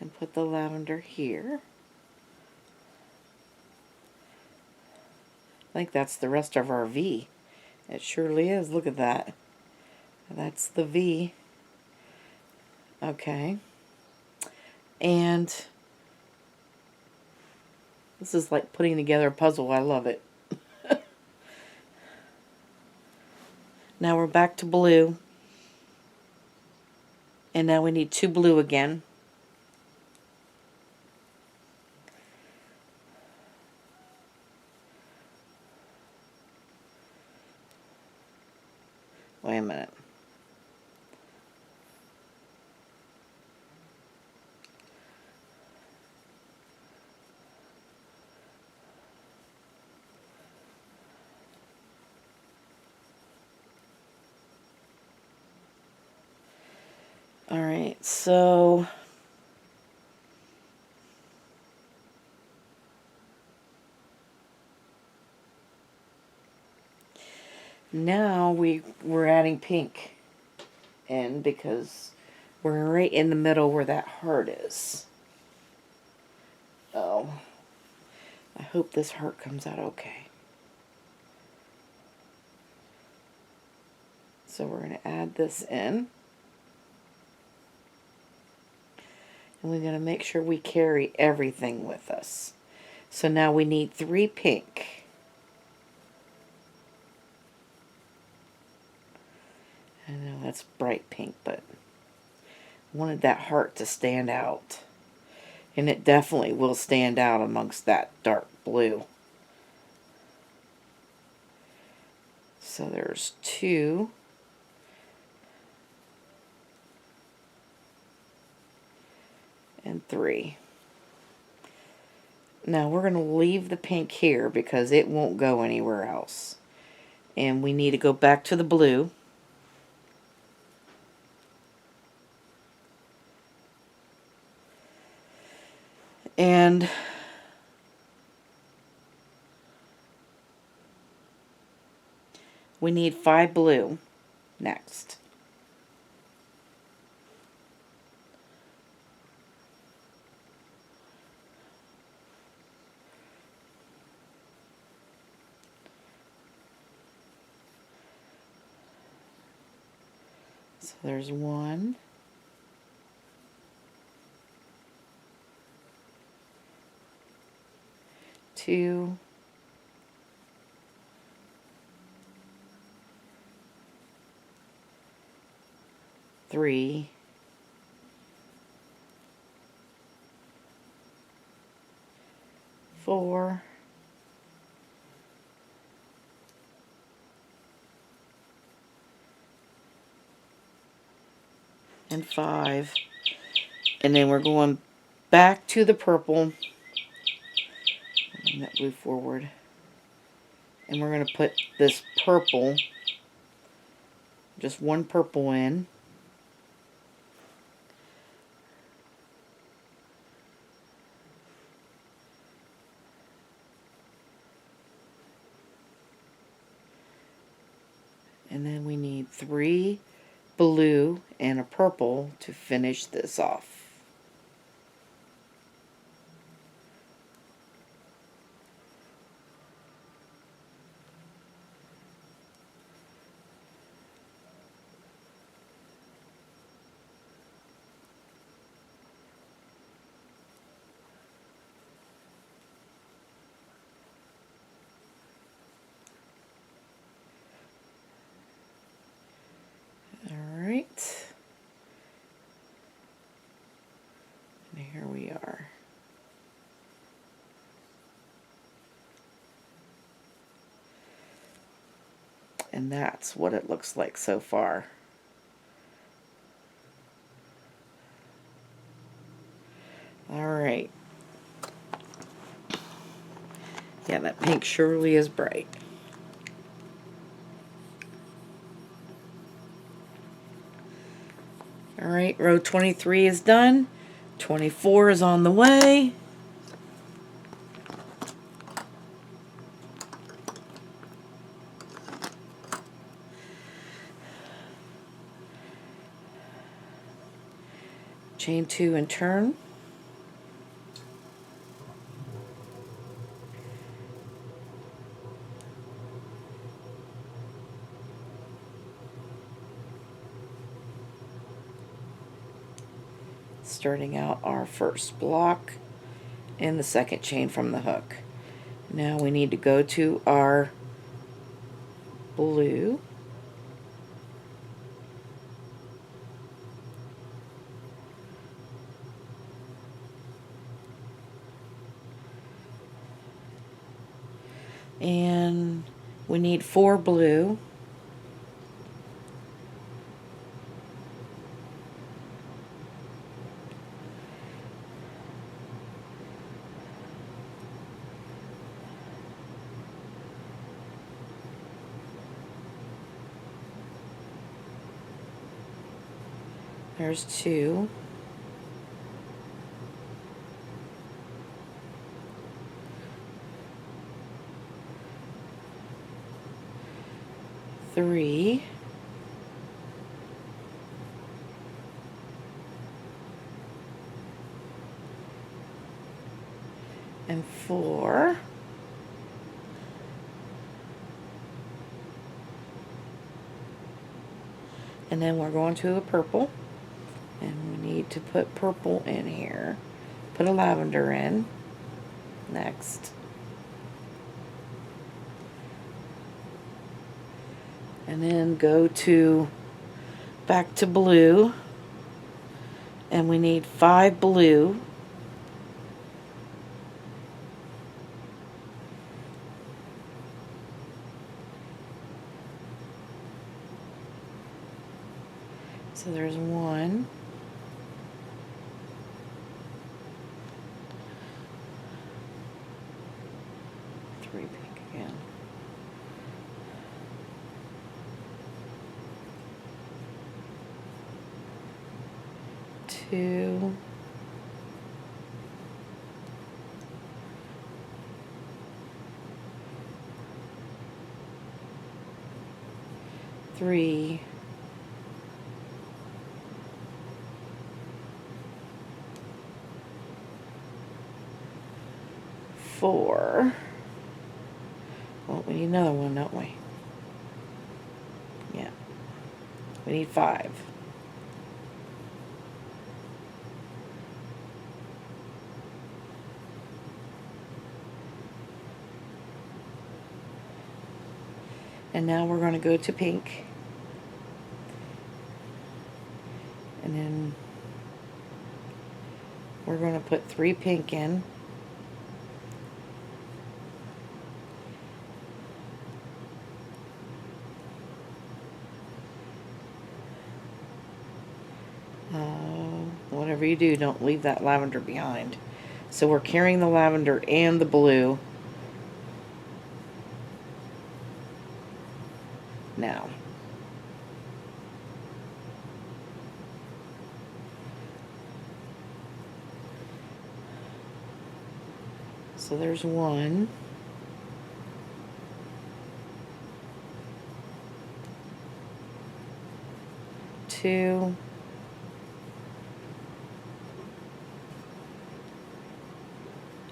and put the lavender here. I think that's the rest of our V. It surely is. Look at that. That's the V. Okay. And this is like putting together a puzzle. I love it. Now we're back to blue. And now we need 2 blue again. Wait a minute. All right, so now we're adding pink in because we're right in the middle where that heart is. Oh, I hope this heart comes out okay. So we're going to add this in. And we're going to make sure we carry everything with us. So now we need 3 pink. I know that's bright pink, but I wanted that heart to stand out. And it definitely will stand out amongst that dark blue. So there's 2. And 3. Now we're going to leave the pink here because it won't go anywhere else. And we need to go back to the blue. And we need 5 blue next. So there's 1, 2, 3, 4, and 5. And then we're going back to the purple. Bring that blue forward. And we're going to put this purple, just 1 purple in. And then we need 3 blue and a purple to finish this off. Alright. And here we are. And that's what it looks like so far. Alright. Yeah, that pink surely is bright. Alright, row 23 is done. 24 is on the way. Chain 2 and turn. Starting out our first block and the second chain from the hook. Now we need to go to our blue. And we need 4 blue. There's 2. Three. And 4. And then we're going to a purple. And we need to put purple in here. Put a lavender in. Next. And then go to back to blue. And we need 5 blue. So there's 1. 3 pink again. 2. 3. 4. Well, we need another one, don't we? Yeah. We need 5. And now we're going to go to pink. And then we're going to put 3 pink in. Whatever you do, don't leave that lavender behind. So we're carrying the lavender and the blue now. So there's 1. 2.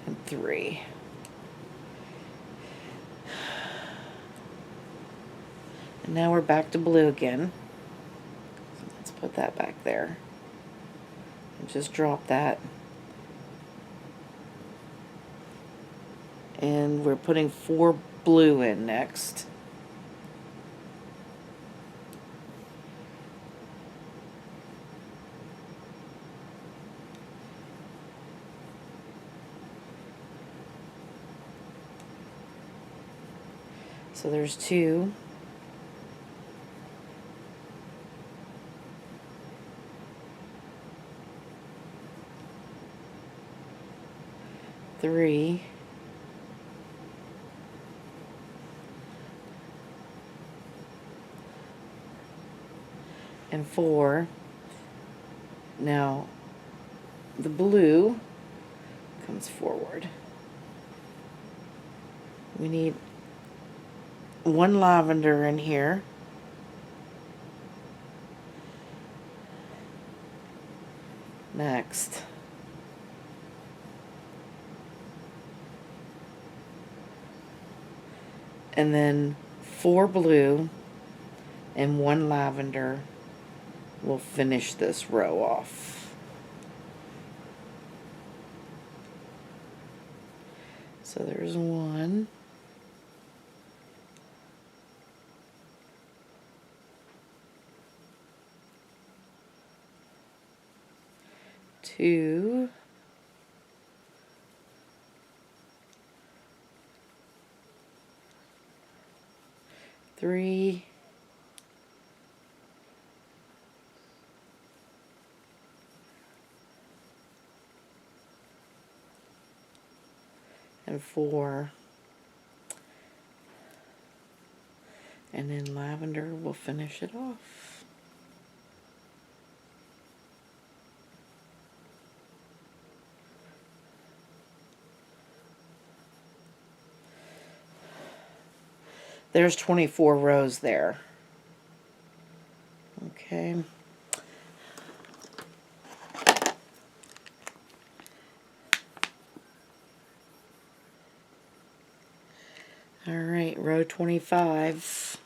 And 3. And now we're back to blue again. So let's put that back there. And just drop that. And we're putting 4 blue in next. So there's 2. 3. And 4. Now the blue comes forward. We need 1 lavender in here. Next. And then 4 blue and 1 lavender will finish this row off. So there's 1. 2. 3. And 4. And then lavender will finish it off. there's 24 rows there. Okay. All right, row 25.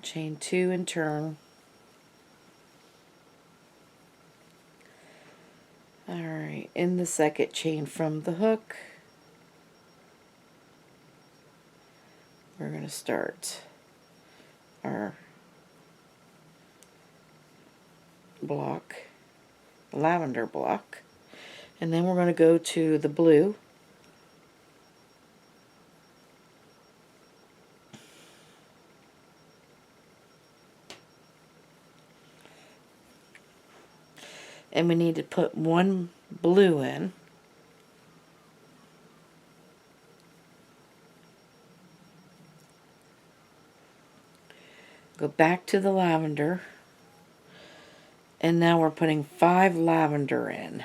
Chain 2 and turn. Alright, in the second chain from the hook, we're going to start our block, lavender block, and then we're going to go to the blue. And we need to put one blue in. Go back to the lavender. And now we're putting 5 lavender in.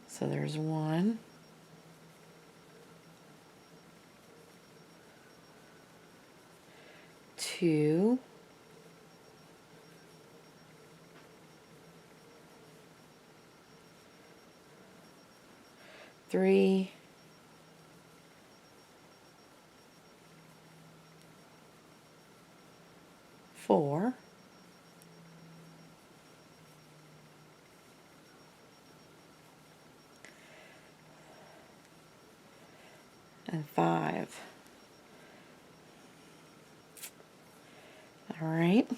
So there's 1. 2. 3. 4. And 5. All right.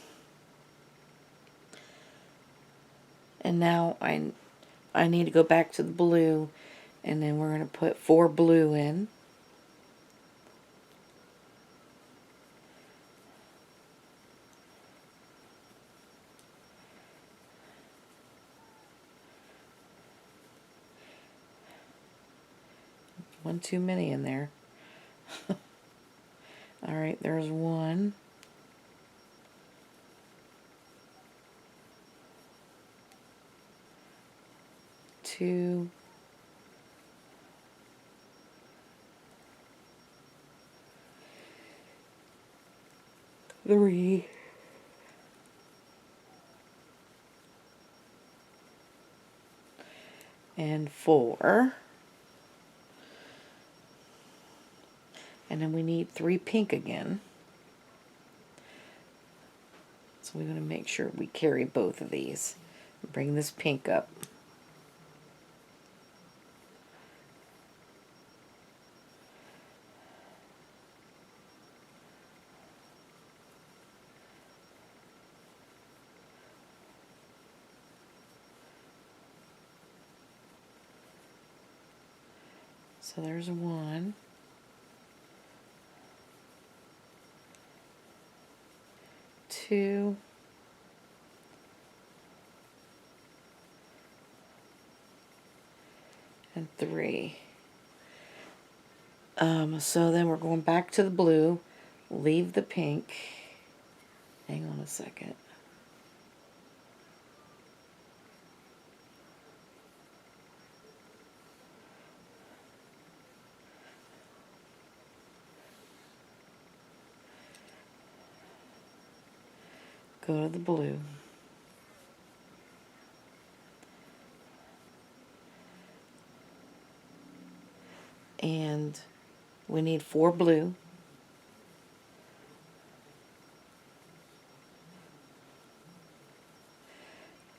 And now I need to go back to the blue, and then we're going to put 4 blue in. One too many in there. All right, there's 1. 2. 3. 4. And then we need 3 pink again. So we're going to make sure we carry both of these. Bring this pink up. So there's 1. 2. 3. So then we're going back to the blue, leave the pink. Hang on a second. Go to the blue. And we need 4 blue.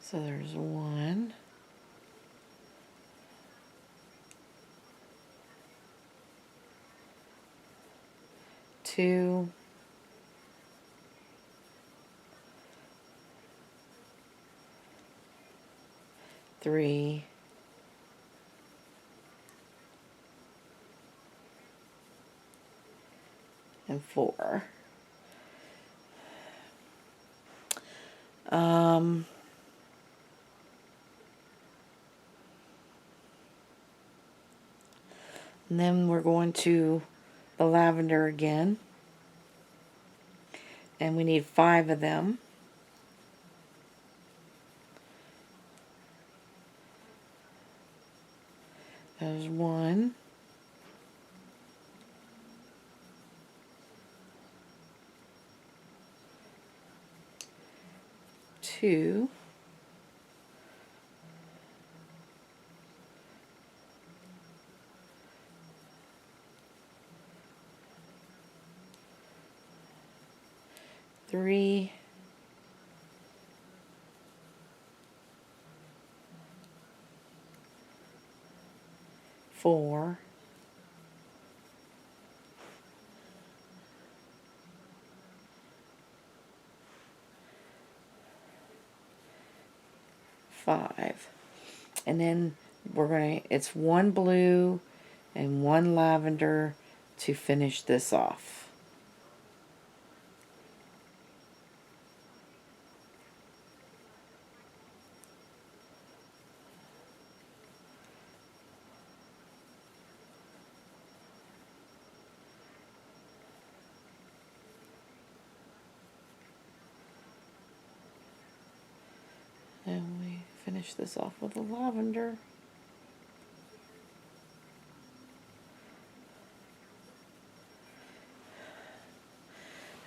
So there's 1. 2. 3. 4. And then we're going to the lavender again. And we need 5 of them. There's 1. 2. 3. 4. 5. And then it's 1 blue and 1 lavender to finish this off. And we finish this off with a lavender.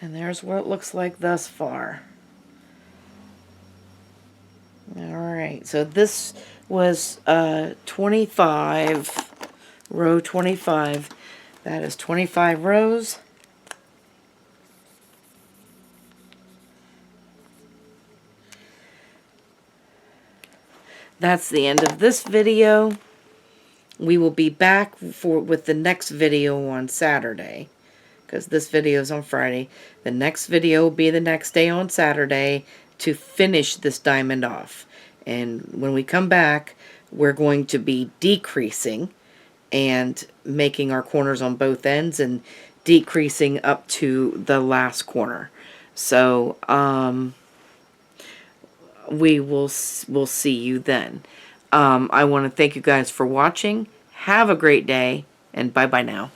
And there's what it looks like thus far. Alright, so this was 25, row 25. That is 25 rows. That's the end of this video. We will be back with the next video on Saturday, because this video is on Friday. The next video will be the next day on Saturday to finish this diamond off. And when we come back, we're going to be decreasing and making our corners on both ends and decreasing up to the last corner. So we'll see you then. I want to thank you guys for watching. Have a great day, and bye bye now.